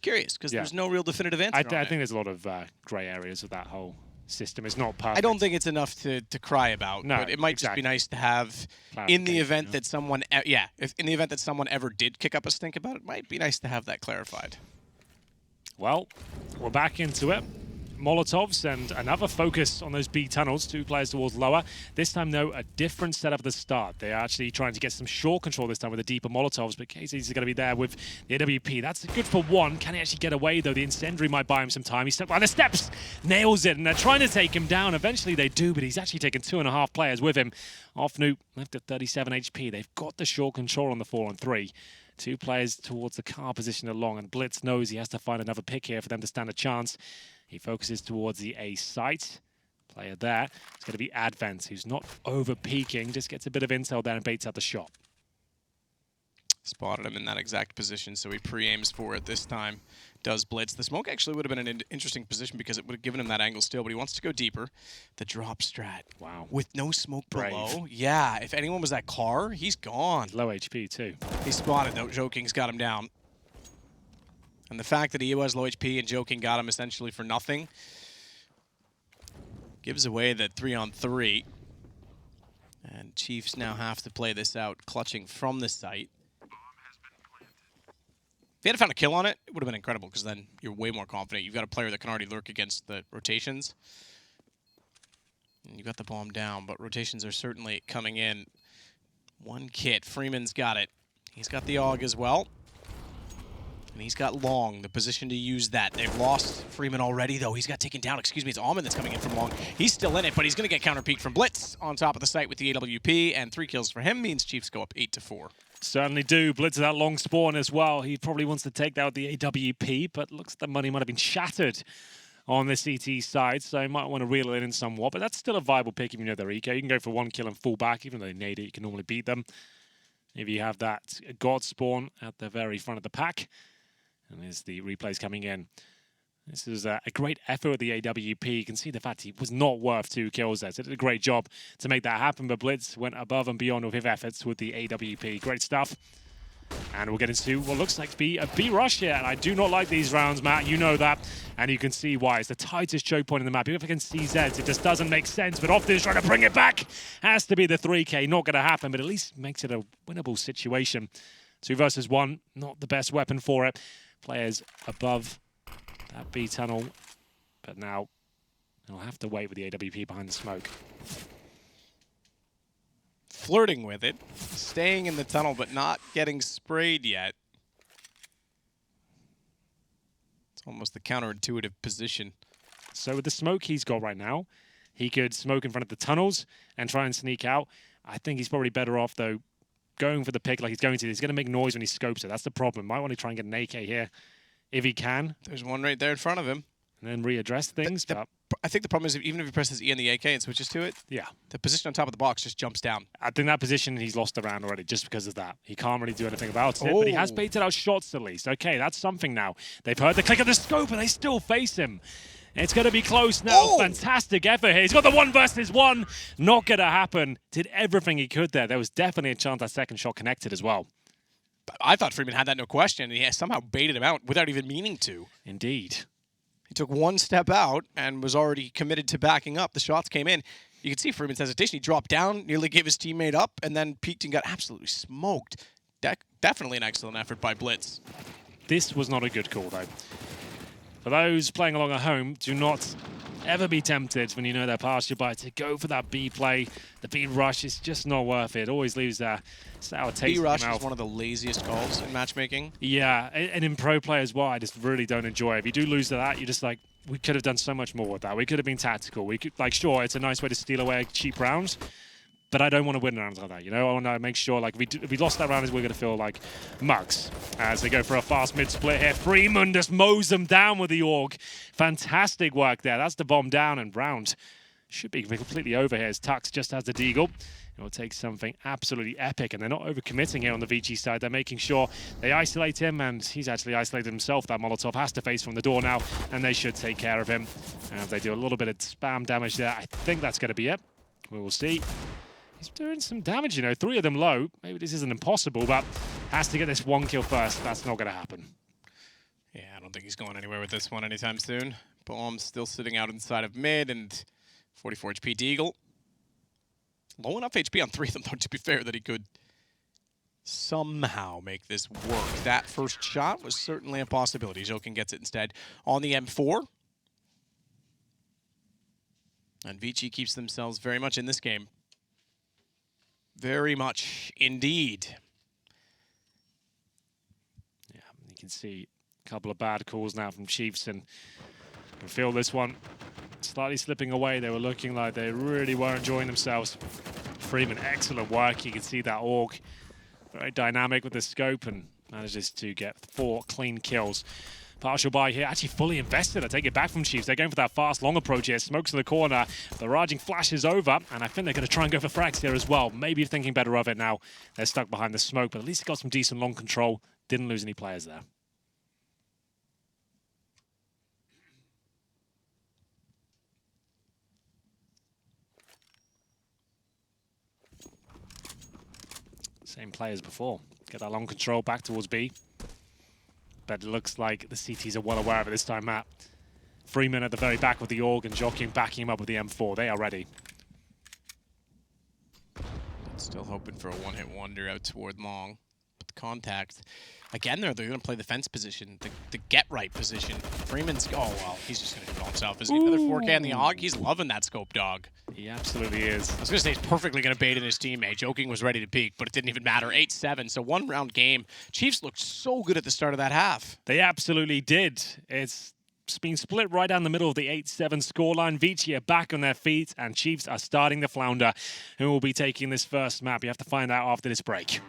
curious because there's no real definitive answer. I think there's a lot of gray areas with that whole system. It's not perfect. I don't think it's enough to cry about. No, but it might just be nice to have in the event that someone, if in the event that someone ever did kick up a stink about it, might be nice to have that clarified. Well, we're back into it. Molotovs and another focus on those B tunnels, 2 players towards lower. This time, though, a different setup at the start. They're actually trying to get some short control this time with the deeper Molotovs, but Casey's going to be there with the AWP. That's good for one. Can he actually get away, though? The Incendiary might buy him some time. He's stuck behind the steps, nails it, and they're trying to take him down. Eventually, they do, but he's actually taken 2.5 players with him. Offnoot left at 37 HP. They've got the short control on the 4-on-3. 2 players towards the car position along, and Blitz knows he has to find another pick here for them to stand a chance. He focuses towards the A site. Player there. It's going to be Advent, who's not over-peaking, just gets a bit of intel there and baits out the shot. Spotted him in that exact position, so he pre-aims for it this time. Does blitz. The smoke actually would have been an interesting position because it would have given him that angle still, but he wants to go deeper. The drop strat. Wow. With no smoke Brave. below. Yeah, if anyone was that car, he's gone. Low HP too. He's spotted though. Joking's got him down. And the fact that he was low HP and Joking got him essentially for nothing gives away that 3-on-3. And Chiefs now have to play this out, clutching from the site. If they had found a kill on it, it would have been incredible because then you're way more confident. You've got a player that can already lurk against the rotations. And you got the bomb down, but rotations are certainly coming in. One kit. Freeman's got it. He's got the AUG as well. And he's got Long, the position to use that. They've lost Freeman already, though. He's got taken down. Excuse me, it's Almond that's coming in from Long. He's still in it, but he's going to get counter-peeked from Blitz on top of the site with the AWP, and 3 kills for him means Chiefs go up 8-4. Certainly do. Blitz at that long spawn as well. He probably wants to take that with the AWP, but looks like the money might have been shattered on the CT side, so you might want to reel it in somewhat, but that's still a viable pick if you know their eco. You can go for 1 kill and fall back, even though they nade it, you can normally beat them. If you have that God spawn at the very front of the pack. And there's the replays coming in. This is a great effort with the AWP. You can see the fact he was not worth 2 kills there. So it did a great job to make that happen, but Blitz went above and beyond with his efforts with the AWP. Great stuff. And we'll get into what looks like to be a B rush here. And I do not like these rounds, Matt. You know that. And you can see why. It's the tightest choke point in the map. Even if I can see Zeds, it just doesn't make sense. But Optus trying to bring it back. Has to be the 3K. Not going to happen, but at least makes it a winnable situation. 2 versus 1. Not the best weapon for it. Players above that B tunnel, but now they'll have to wait with the AWP behind the smoke. Flirting with it, staying in the tunnel, but not getting sprayed yet. It's almost the counterintuitive position. So with the smoke he's got right now, he could smoke in front of the tunnels and try and sneak out. I think he's probably better off, though, going for the pick like he's going to. He's going to make noise when he scopes it. That's the problem. Might want to try and get an AK here if he can. There's one right there in front of him. And then readdress things. I think the problem is even if he presses E on the AK and switches to it, the position on top of the box just jumps down. I think that position he's lost the round already just because of that. He can't really do anything about it, but he has baited out shots at least. Okay, that's something now. They've heard the click of the scope and they still face him. It's going to be close now. Fantastic effort here. He's got the 1 versus 1. Not going to happen. Did everything he could there. There was definitely a chance that second shot connected as well. I thought Freeman had that, no question. And he somehow baited him out without even meaning to. Indeed. He took 1 step out and was already committed to backing up. The shots came in. You can see Freeman's hesitation. He dropped down, nearly gave his teammate up, and then peeked and got absolutely smoked. Definitely an excellent effort by Blitz. This was not a good call, though. For those playing along at home, do not ever be tempted when you know they're past you by to go for that B play. The B rush is just not worth it. Always leaves a sour taste in your mouth. B rush is one of the laziest calls in matchmaking. Yeah, and in pro play as well, I just really don't enjoy it. If you do lose to that, you're just like, we could have done so much more with that. We could have been tactical. We could, like, sure, it's a nice way to steal away cheap rounds, but I don't want to win rounds like that, you know? I want to make sure, like, if we lost that round, we're going to feel like mugs as they go for a fast mid-split here. Freeman just mows them down with the AUG. Fantastic work there. That's the bomb down, and round should be completely over here as Tux just has the deagle. It will take something absolutely epic, and they're not overcommitting here on the ViCi side. They're making sure they isolate him, and he's actually isolated himself. That Molotov has to face from the door now, and they should take care of him. And if they do a little bit of spam damage there, I think that's going to be it. We will see. He's doing some damage, you know, 3 of them low. Maybe this isn't impossible, but has to get this 1 kill first. That's not going to happen. Yeah, I don't think he's going anywhere with this one anytime soon. Bomb's still sitting out inside of mid, and 44 HP Deagle. Low enough HP on 3 of them, though, to be fair, that he could somehow make this work. That first shot was certainly a possibility. Joking gets it instead on the M4. And ViCi keeps themselves very much in this game. Very much indeed. Yeah, you can see a couple of bad calls now from Chiefs, and you can feel this one slightly slipping away. They were looking like they really were enjoying themselves. Freeman, excellent work. You can see that AUG very dynamic with the scope and manages to get 4 clean kills. Partial buy here, actually fully invested. I take it back from Chiefs. They're going for that fast, long approach here. Smokes in the corner. The Raging flashes over, and I think they're going to try and go for frags here as well. Maybe thinking better of it now. They're stuck behind the smoke, but at least got some decent long control. Didn't lose any players there. Same play as before. Get that long control back towards B. But it looks like the CTs are well aware of it this time, Matt. Freeman at the very back with the AUG and Joking backing him up with the M4. They are ready. Still hoping for a one-hit wonder out toward long. But the contact, again, they're going to play the fence position, the get-right position. Freeman's, oh, well, he's just going to kill himself. Is he another 4K on the AUG? He's loving that scope, dog. He absolutely is. I was going to say he's perfectly going to bait in his teammate. Joking was ready to peek, but it didn't even matter. 8-7, so 1-round game. Chiefs looked so good at the start of that half. They absolutely did. It's been split right down the middle of the 8-7 scoreline. ViCi are back on their feet, and Chiefs are starting to flounder. Who will be taking this first map? You have to find out after this break.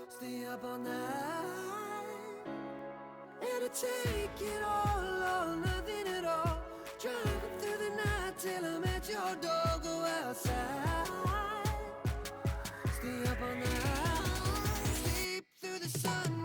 Stay up all night, and I take it all or nothing at all. Driving through the night till I'm at your door. Go outside, stay up all night, sleep through the sunrise.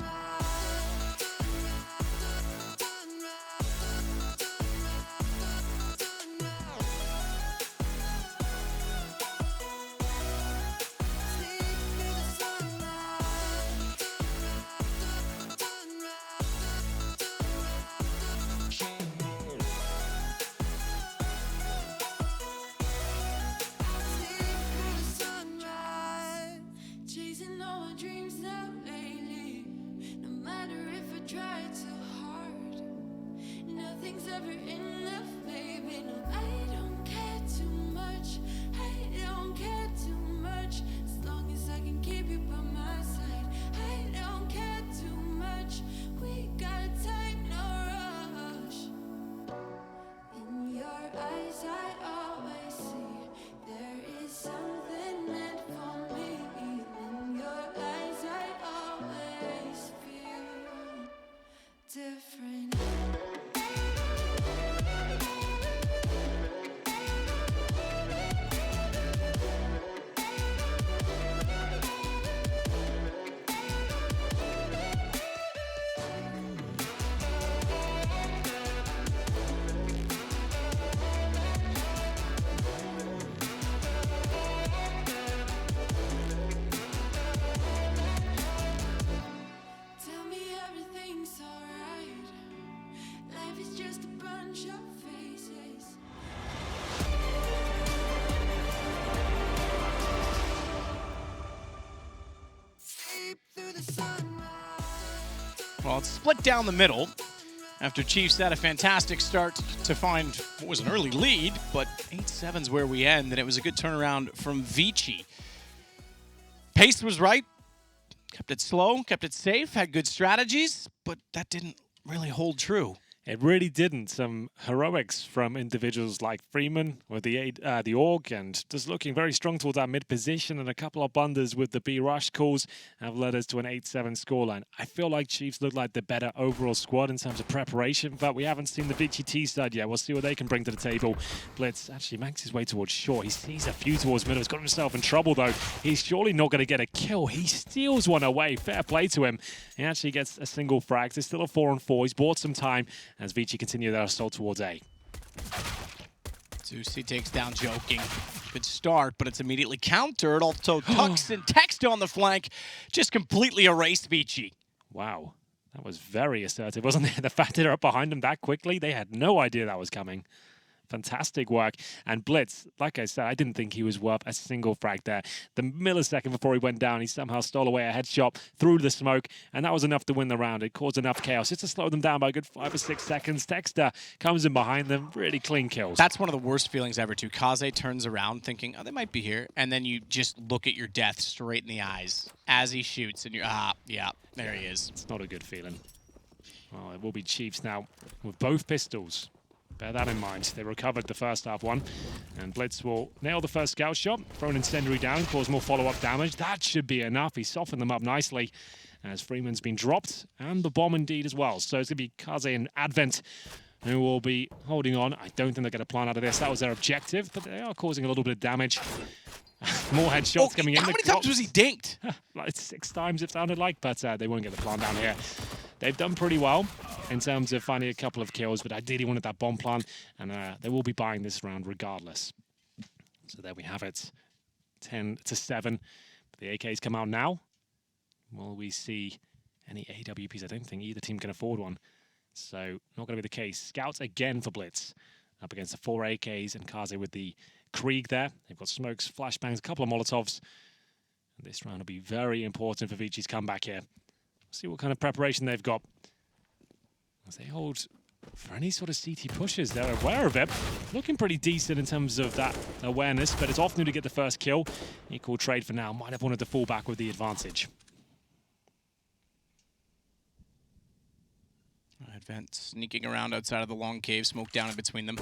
Nothing's ever enough, baby. No, I don't care too much. I don't care too much. As long as I can keep you by my side. I don't care too much. We got time, no rush. In your eyes, I always see there is something meant for me. In your eyes, I always feel different. Well, it's split down the middle after Chiefs had a fantastic start to find what was an early lead, but 8-7's where we end, and it was a good turnaround from ViCi. Pace was right, kept it slow, kept it safe, had good strategies, but that didn't really hold true. It really didn't. Some heroics from individuals like Freeman with the org, and just looking very strong towards that mid position, and a couple of blunders with the B rush calls have led us to an 8-7 scoreline. I feel like Chiefs look like the better overall squad in terms of preparation, but we haven't seen the ViCi T side yet. We'll see what they can bring to the table. Blitz actually makes his way towards short. He sees a few towards middle. He's got himself in trouble though. He's surely not going to get a kill. He steals one away. Fair play to him. He actually gets a single frag. There's still a 4-on-4. He's bought some time as ViCi continue their assault towards A. ViCi takes down Joking. Good start, but it's immediately countered. Also, Tux and Text on the flank just completely erased ViCi. Wow, that was very assertive, wasn't it? The fact that they're up behind them that quickly, they had no idea that was coming. Fantastic work. And Blitz, like I said, I didn't think he was worth a single frag there. The millisecond before he went down, he somehow stole away a headshot through the smoke, and that was enough to win the round. It caused enough chaos just to slow them down by a good 5 or 6 seconds. Texter comes in behind them, really clean kills. That's one of the worst feelings ever, too. Kaze turns around thinking, oh, they might be here, and then you just look at your death straight in the eyes as he shoots, and you're, yeah, there he is. It's not a good feeling. Well, it will be Chiefs now with both pistols. Bear that in mind. They recovered the first half one, and Blitz will nail the first scout shot, throw an incendiary down, cause more follow-up damage. That should be enough. He softened them up nicely as Freeman's been dropped, and the bomb indeed as well. So it's going to be Kaze and Advent who will be holding on. I don't think they're going to plan out of this. That was their objective, but they are causing a little bit of damage. More headshots coming in. How many times was he dinked? Like 6 times it sounded like, but they won't get the plan down here. They've done pretty well in terms of finding a couple of kills, but ideally wanted that bomb plant, and they will be buying this round regardless. So there we have it, 10-7. The AKs come out now. Will we see any AWPs? I don't think either team can afford one, so not going to be the case. Scouts again for Blitz, up against the 4 AKs, and Kaze with the Krieg there. They've got smokes, flashbangs, a couple of Molotovs. And this round will be very important for ViCi's comeback here. See what kind of preparation they've got as they hold for any sort of CT pushes. They're aware of it. Looking pretty decent in terms of that awareness, but it's often to get the first kill. Equal trade for now. Might have wanted to fall back with the advantage. Advent sneaking around outside of the long cave, smoke down in between them.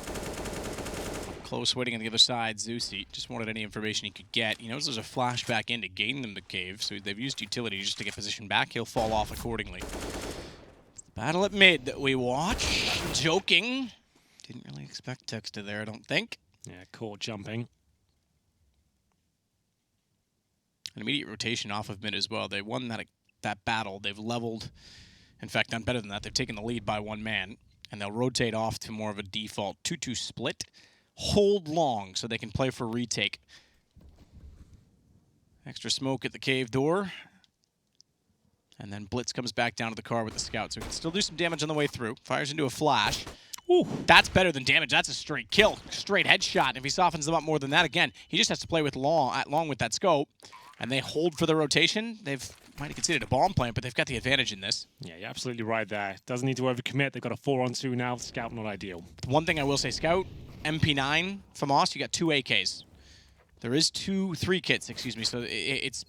Close waiting on the other side. ViCi just wanted any information he could get. He knows there's a flashback in to gain them the cave, so they've used utility just to get position back. He'll fall off accordingly. It's the battle at mid that we watch. Joking. Didn't really expect Texter there, I don't think. Yeah, caught jumping. An immediate rotation off of mid as well. They won that battle. They've leveled. In fact, done better than that. They've taken the lead by 1 man, and they'll rotate off to more of a default 2-2 split. Hold long so they can play for retake. Extra smoke at the cave door. And then Blitz comes back down to the car with the scout, so he can still do some damage on the way through. Fires into a flash. Ooh, that's better than damage. That's a straight kill. Straight headshot. And if he softens them up more than that, again, he just has to play with long with that scope. And they hold for the rotation. They've might have conceded a bomb plant, but they've got the advantage in this. Yeah, you're absolutely right there. Doesn't need to overcommit. They've got a 4-on-2 now. Scout not ideal. One thing I will say, Scout, MP9 from Moss, you got 2 AKs. There is 3 kits, excuse me, so it's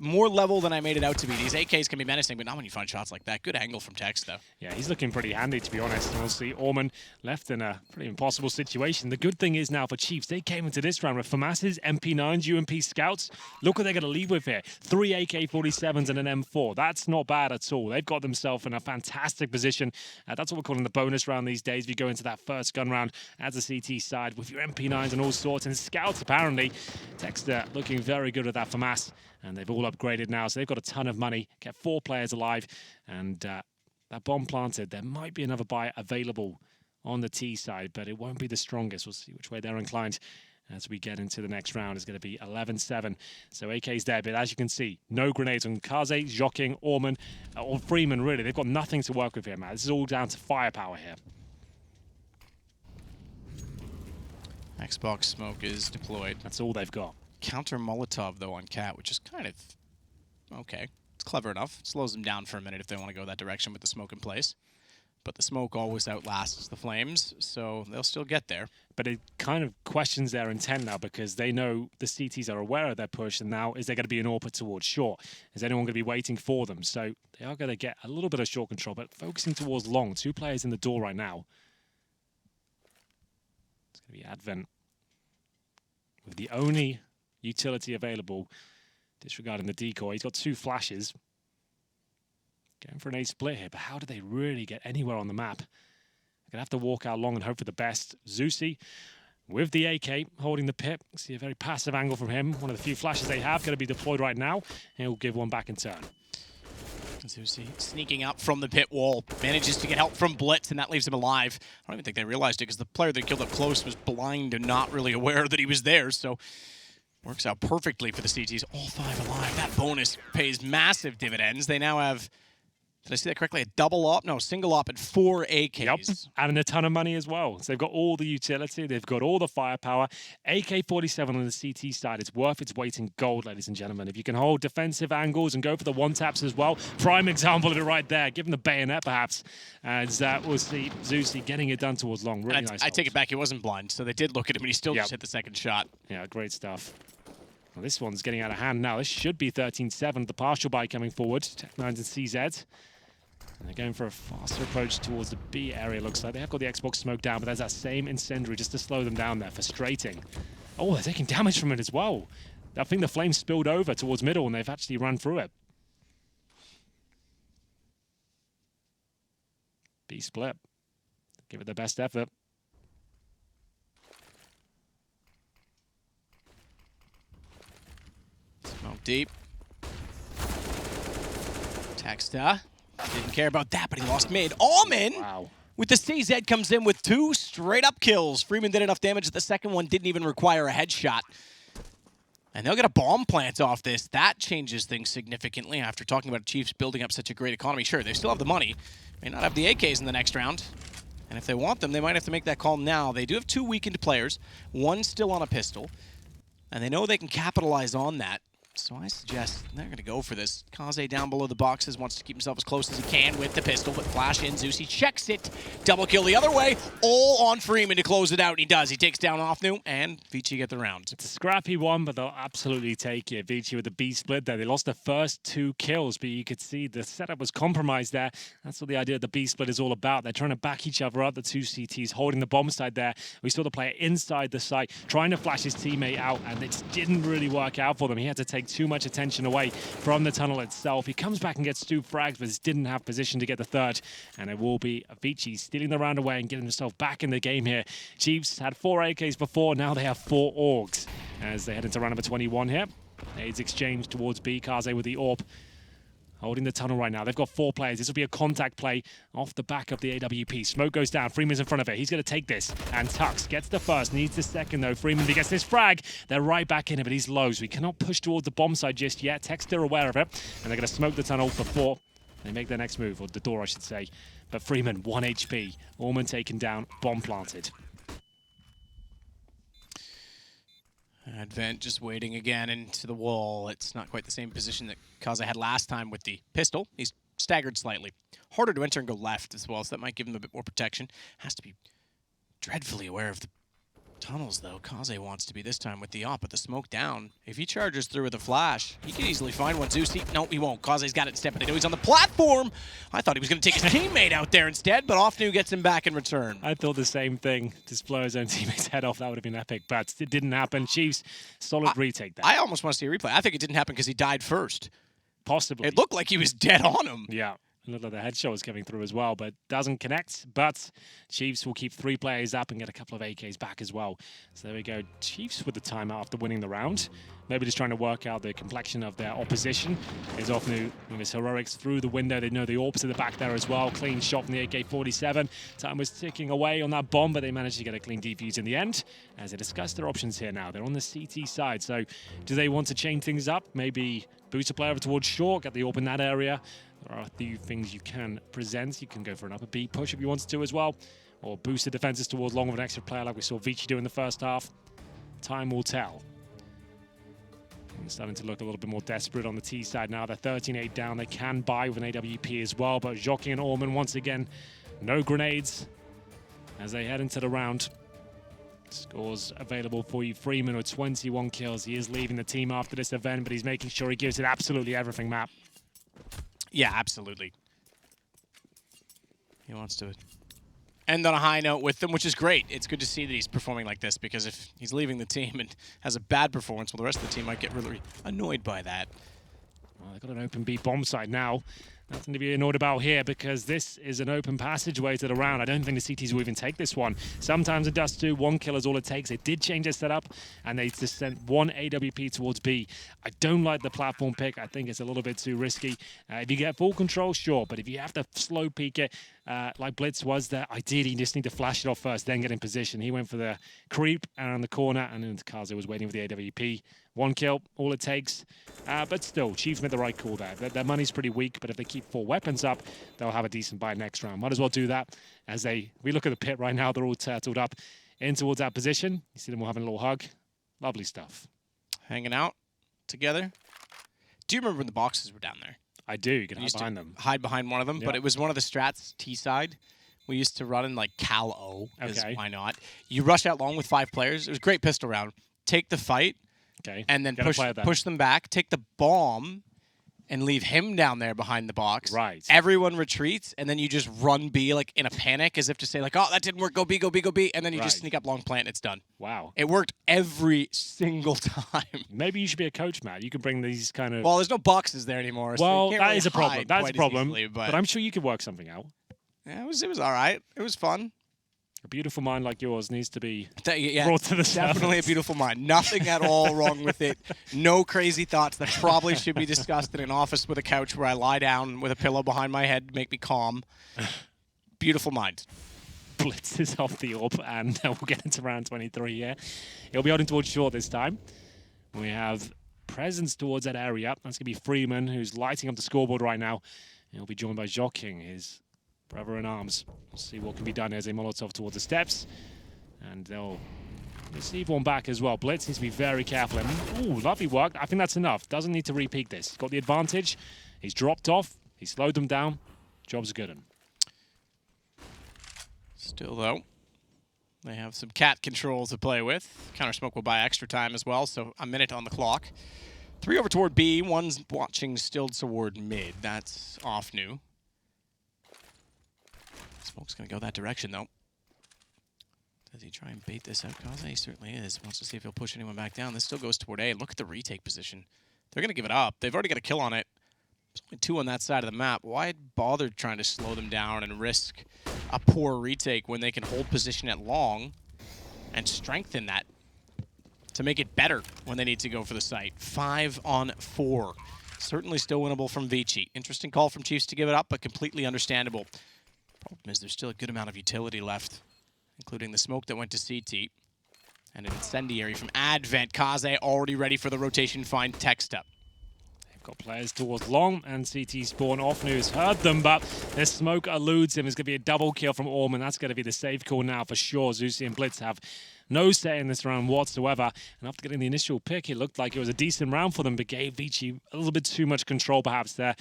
more level than I made it out to be. These AKs can be menacing, but not when you find shots like that. Good angle from Tex, though. Yeah, he's looking pretty handy, to be honest. And we'll see Orman left in a pretty impossible situation. The good thing is now for Chiefs, they came into this round with FAMAS's, MP9s, UMP Scouts. Look what they're going to leave with here. 3 AK-47s and an M4. That's not bad at all. They've got themselves in a fantastic position. That's what we're calling the bonus round these days. We go into that first gun round as a CT side with your MP9s and all sorts. And Scouts, apparently, Texter looking very good with that FAMAS. And they've all upgraded now, so they've got a ton of money, kept 4 players alive, and that bomb planted. There might be another buy available on the T side, but it won't be the strongest. We'll see which way they're inclined as we get into the next round. It's going to be 11-7. So AK's there, but as you can see, no grenades on Kaze, Joking, Orman, or Freeman, really. They've got nothing to work with here, man. This is all down to firepower here. Xbox smoke is deployed. That's all they've got. Counter Molotov, though, on Cat, which is kind of okay. It's clever enough. It slows them down for a minute if they want to go that direction with the smoke in place. But the smoke always outlasts the flames, so they'll still get there. But it kind of questions their intent now because they know the CTs are aware of their push, and now is there going to be an AWP towards short? Is anyone going to be waiting for them? So they are going to get a little bit of short control, but focusing towards long. 2 players in the door right now. It's going to be Advent with the only utility available, disregarding the decoy. He's got 2 flashes. Going for an A split here, but how do they really get anywhere on the map? They're going to have to walk out long and hope for the best. ViCi with the AK holding the pit. See a very passive angle from him. One of the few flashes they have going to be deployed right now, and he'll give one back in turn. ViCi sneaking up from the pit wall, manages to get help from Blitz, and that leaves him alive. I don't even think they realized it because the player that killed up close was blind and not really aware that he was there, so works out perfectly for the CTs. All 5 alive. That bonus pays massive dividends. They now have, did I see that correctly? A double op? No, single op and 4 AKs. Yep, and a ton of money as well. So they've got all the utility, they've got all the firepower. AK-47 on the CT side, it's worth its weight in gold, ladies and gentlemen. If you can hold defensive angles and go for the one-taps as well, prime example of it right there. Give him the bayonet, perhaps, as we'll see ViCi getting it done towards long. Really nice. I take it back, he wasn't blind, so they did look at him, and he still just hit the second shot. Yeah, great stuff. Well, this one's getting out of hand now. This should be 13-7. The partial buy coming forward. Tech9s and CZ. And they're going for a faster approach towards the B area, looks like. They have got the Xbox smoke down, but there's that same incendiary just to slow them down there. Frustrating. Oh, they're taking damage from it as well. I think the flames spilled over towards middle, and they've actually run through it. B split. Give it their best effort. Smoke deep. Texta. Didn't care about that, but he lost mid. Almond, wow, with the CZ, comes in with 2 straight-up kills. Freeman did enough damage that the second one didn't even require a headshot. And they'll get a bomb plant off this. That changes things significantly after talking about Chiefs building up such a great economy. Sure, they still have the money. May not have the AKs in the next round. And if they want them, they might have to make that call now. They do have 2 weakened players. 1 still on a pistol. And they know they can capitalize on that. So I suggest they're going to go for this. Kaze down below the boxes, wants to keep himself as close as he can with the pistol, but flash in, ViCi checks it. Double kill the other way, all on Freeman to close it out, and he does. He takes down Offnu, and ViCi get the round. It's a scrappy one, but they'll absolutely take it. ViCi with the B split there. They lost the first 2 kills, but you could see the setup was compromised there. That's what the idea of the B split is all about. They're trying to back each other up, the 2 CTs holding the bomb side there. We saw the player inside the site trying to flash his teammate out, and it didn't really work out for them. He had to take too much attention away from the tunnel itself. He comes back and gets 2 frags, but didn't have position to get the 3rd. And it will be ViCi stealing the round away and getting himself back in the game here. Chiefs had 4 AKs before, now they have 4 AUGs as they head into round number 21 here. Aids exchanged towards B. Kaze with the AWP. Holding the tunnel right now. They've got 4 players. This will be a contact play off the back of the AWP. Smoke goes down. Freeman's in front of it. He's going to take this. And Tux gets the first. Needs the second, though. Freeman, he gets this frag. They're right back in it, but he's low, so he cannot push towards the bomb side just yet. Tech's still aware of it. And they're going to smoke the tunnel before they make their next move, or the door, I should say. But Freeman, 1 HP. Orman taken down. Bomb planted. Advent just waiting again into the wall. It's not quite the same position that Kaze had last time with the pistol. He's staggered slightly. Harder to enter and go left as well, so that might give him a bit more protection. Has to be dreadfully aware of the tunnels, though. Kaze wants to be this time with the op, but the smoke down. If he charges through with a flash, he could easily find one. ViCi, no, he won't. Kaze's got it stepping. They know he's on the platform. I thought he was going to take his teammate out there instead, but Offnu gets him back in return. I thought the same thing. Just blow his own teammate's head off. That would have been epic, but it didn't happen. Chiefs, solid retake there. I almost want to see a replay. I think it didn't happen because he died first. Possibly. It looked like he was dead on him. Yeah. It looked like the headshot was coming through as well, but doesn't connect. But Chiefs will keep 3 players up and get a couple of AKs back as well. So there we go. Chiefs with the timeout after winning the round. Maybe just trying to work out the complexion of their opposition. Is Offnu with his heroics through the window. They know the AWP's at the back there as well. Clean shot from the AK-47. Time was ticking away on that bomb, but they managed to get a clean defuse in the end. As they discuss their options here now. They're on the CT side. So do they want to change things up? Maybe boost a player over towards short, get the AWP in that area. There are a few things you can present. You can go for an upper B push if you wanted to as well. Or boost the defenses towards long with an extra player like we saw ViCi do in the first half. Time will tell. Things starting to look a little bit more desperate on the T side now. They're 13-8 down. They can buy with an AWP as well, but Jockey and Orman, once again, no grenades as they head into the round. Scores available for you. Freeman with 21 kills. He is leaving the team after this event, but he's making sure he gives it absolutely everything, Matt. Yeah, absolutely. He wants to end on a high note with them, which is great. It's good to see that he's performing like this, because if he's leaving the team and has a bad performance, well, the rest of the team might get really annoyed by that. Well, they've got an open B bomb site now. Nothing to be annoyed about here, because this is an open passageway to the round. I don't think the CTs will even take this one. Sometimes in Dust2, 1 kill is all it takes. They did change their setup, and they just sent 1 AWP towards B. I don't like the platform pick. I think it's a little bit too risky. If you get full control, sure, but if you have to slow peek it, like Blitz was there, ideally you just need to flash it off first, then get in position. He went for the creep around the corner, and then Kaze was waiting for the AWP. 1 kill, all it takes. But still, Chiefs made the right call there. Their money's pretty weak, but if they keep 4 weapons up, they'll have a decent buy next round. Might as well do that. As we look at the pit right now, they're all turtled up in towards that position. You see them all having a little hug. Lovely stuff. Hanging out together. Do you remember when the boxes were down there? I do. You can hide behind them. Hide behind one of them, but it was one of the strats T side. We used to run in like Cal O, Okay. why not? You rush out long with 5 players. It was a great pistol round. Take the fight. Okay. And then Gotta play that. push them back, take the bomb, and leave him down there behind the box. Right. Everyone retreats, and then you just run B like in a panic, as if to say like, oh, that didn't work, go B, go B, go B, and then you just Right. sneak up long plant, and it's done. Wow. It worked every single time. Maybe you should be a coach, Matt. You can bring these kind of... Well, there's no boxes there anymore. So Well, you can't that really is a problem. hide That's a quite as problem. easily, But I'm sure you could work something out. yeah, it was all right. It was fun. A beautiful mind like yours needs to be Yeah, brought to the definitely a surface. beautiful mind. Nothing at all wrong with it. No crazy thoughts that probably should be discussed in an office with a couch where I lie down with a pillow behind my head to make me calm. Beautiful mind. Blitz is off the orb, and we'll get into round 23 here. He'll be heading towards short this time. We have presence towards that area. That's going to be Freeman, who's lighting up the scoreboard right now. He'll be joined by Joking, his brother in arms. We'll see what can be done as a Molotov towards the steps. And they'll receive one back as well. Blitz needs to be very careful. Ooh, lovely work. I think that's enough. Doesn't need to repeat this. He's got the advantage. He's dropped off. He slowed them down. Job's good. Still, though, they have some cat control to play with. Counter-smoke will buy extra time as well, so a minute on the clock. 3 over toward B, 1's watching still toward mid. That's off new. Smoke's going to go that direction, though. Does he try and bait this out? Kaze, he certainly is. Wants to see if he'll push anyone back down. This still goes toward A. Look at the retake position. They're going to give it up. They've already got a kill on it. There's only 2 on that side of the map. Why bother trying to slow them down and risk a poor retake when they can hold position at long and strengthen that to make it better when they need to go for the site? 5 on 4. Certainly still winnable from ViCi. Interesting call from Chiefs to give it up, but completely understandable. Problem is there's still a good amount of utility left, including the smoke that went to CT. And an incendiary from Advent. Kaze already ready for the rotation. Find text up. Got players towards long, and CT spawn off news. Heard them, but the smoke eludes him. It's going to be a double kill from Orman. That's going to be the safe call now for sure. ViCi and Blitz have no say in this round whatsoever. And after getting the initial pick, it looked like it was a decent round for them, but gave ViCi a little bit too much control perhaps there.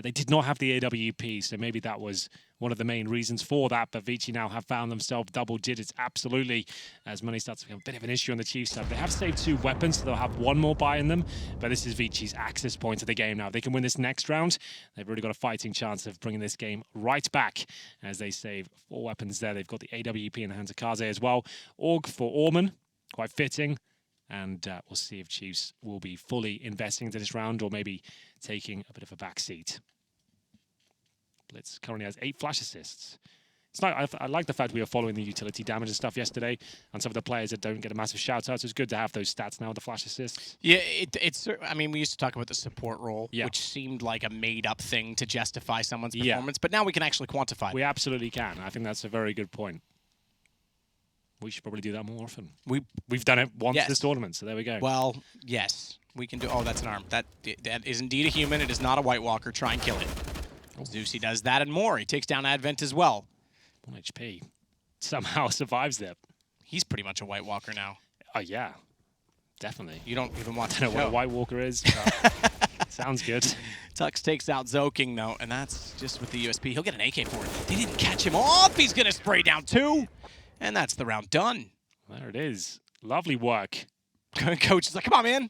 They did not have the AWP, so maybe that was one of the main reasons for that. But ViCi now have found themselves double digits, absolutely, as money starts to become a bit of an issue on the Chiefs side. They have saved 2 weapons, so they'll have 1 more buy in them. But this is ViCi's access point to the game now. If they can win this next round, they've really got a fighting chance of bringing this game right back as they save 4 weapons there. They've got the AWP in the hands of Kaze as well. Org for Orman, quite fitting. And we'll see if Chiefs will be fully investing into this round or maybe taking a bit of a back seat. Blitz currently has 8 flash assists. It's not, I like the fact we were following the utility damage and stuff yesterday, and some of the players that don't get a massive shout out. So it's good to have those stats now, the flash assists. Yeah, it's. I mean, we used to talk about the support role, Yeah. which seemed like a made-up thing to justify someone's Yeah. performance, but now we can actually quantify We it. absolutely can. I think that's a very good point. We should probably do that more often. We We've done it once Yes. this tournament, so there we go. Well, yes, we can do. Oh, that's an arm. That is indeed a human. It is not a White Walker. Try and kill it. ViCi does that and more. He takes down Advent as well. 1 HP. Somehow survives there. He's pretty much a White Walker now. Oh, yeah. Definitely. You don't even want I to don't know what a know. White Walker is, but sounds good. Tux takes out Zoking, though, and that's just with the USP. He'll get an AK for it. They didn't catch him off. He's going to spray down 2. And that's the round done. There it is. Lovely work. Coach is like, come on, man.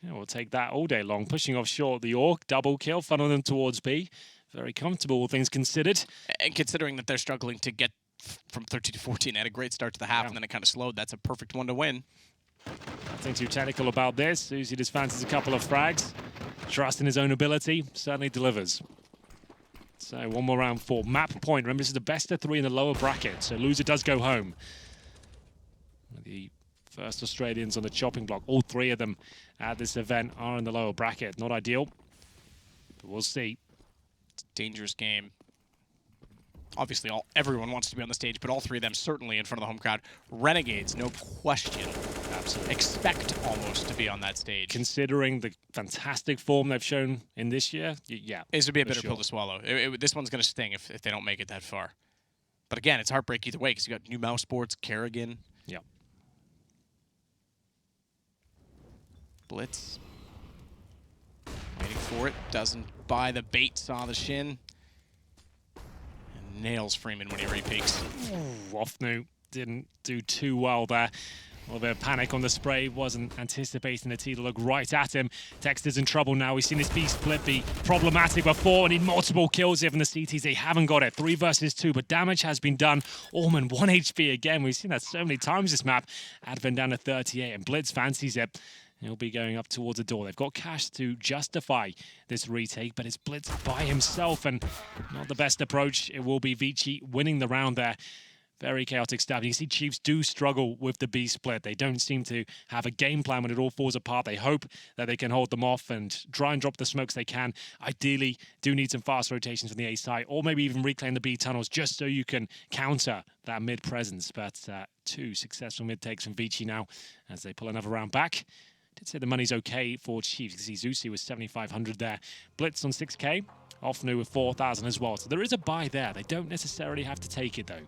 Yeah, we'll take that all day long. Pushing off short the Orc. Double kill. Funnel them towards B. Very comfortable, all things considered. And considering that they're struggling to get from 13 to 14, had a great start to the half, Yeah. and then it kind of slowed. That's a perfect one to win. Nothing too technical about this. ViCi just fancies a couple of frags. Trust in his own ability. Certainly delivers. So one more round for map point. Remember, this is the best of 3 in the lower bracket, so loser does go home. The first Australians on the chopping block, all 3 of them at this event are in the lower bracket. Not ideal, but we'll see. It's a dangerous game. Obviously, everyone wants to be on the stage, but all 3 of them certainly in front of the home crowd. Renegades, no question. Absolutely. Expect almost to be on that stage. Considering the fantastic form they've shown in this year, yeah. This would be a for bitter sure. pill to swallow. This one's going to sting if they don't make it that far. But again, it's heartbreak either way because you got New Mouse Sports, Kerrigan. Yeah. Blitz. Waiting for it. Doesn't buy the bait, saw the shin. And nails Freeman when he repeaks. Wofnu didn't do too well there. A little bit of panic on the spray. Wasn't anticipating the T to look right at him. Dexter's in trouble now. We've seen this B split be problematic before. Need multiple kills here from the CTs. They haven't got it. 3 versus 2, but damage has been done. Orman 1 HP again. We've seen that so many times this map. Advent down to 38, and Blitz fancies it. He'll be going up towards the door. They've got cash to justify this retake, but it's Blitz by himself, and not the best approach. It will be ViCi winning the round there. Very chaotic stuff. You see Chiefs do struggle with the B split. They don't seem to have a game plan when it all falls apart. They hope that they can hold them off and try and drop the smokes they can. Ideally, do need some fast rotations from the A side, or maybe even reclaim the B tunnels just so you can counter that mid presence. But 2 successful mid takes from ViCi now as they pull another round back. Did say the money's okay for Chiefs. You see ZuSi was 7,500 there. Blitz on 6K. Offnu with 4,000 as well. So there is a buy there. They don't necessarily have to take it, though.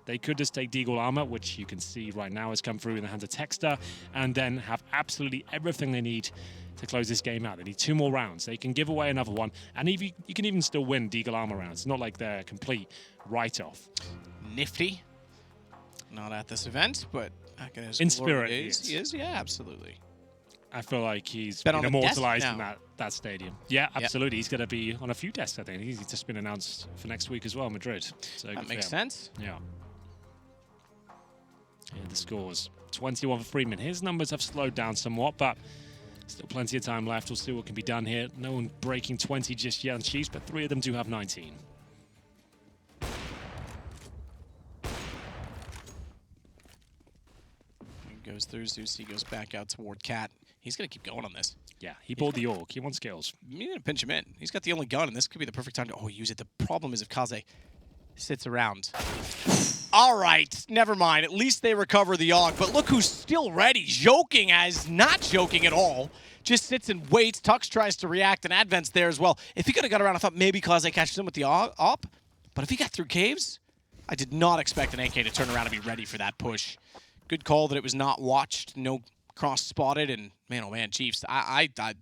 They could just take Deagle Armor, which you can see right now has come through in the hands of Texter, and then have absolutely everything they need to close this game out. They need 2 more rounds. They can give away another one, and you can even still win Deagle Armor rounds. It's not like they're a complete write-off. Nifty. Not at this event, but back in his In glory spirit, days, he is. Yeah, absolutely. I feel like he's Been been on a desk immortalized in now. that stadium. Yeah, absolutely. He's going to be on a few desks, I think. He's just been announced for next week as well, Madrid. So That makes sense. Yeah. Here are the scores. 21 for Freeman. His numbers have slowed down somewhat, but still plenty of time left. We'll see what can be done here. No one breaking 20 just yet on Chiefs, but 3 of them do have 19. He goes through ZuSi, goes back out toward Cat. He's going to keep going on this. Yeah, he bought the Orc. He wants kills. You're going to pinch him in. He's got the only gun, and this could be the perfect time to use it. The problem is if Kaze sits around. All right, never mind. At least they recover the AUG, but look who's still ready. Joking as not joking at all. Just sits and waits. Tux tries to react, and Advent's there as well. If he could have got around, I thought maybe Kaze catches him with the AUG, but if he got through caves, I did not expect an AK to turn around and be ready for that push. Good call that it was not watched, no cross spotted, and man, oh man, Chiefs,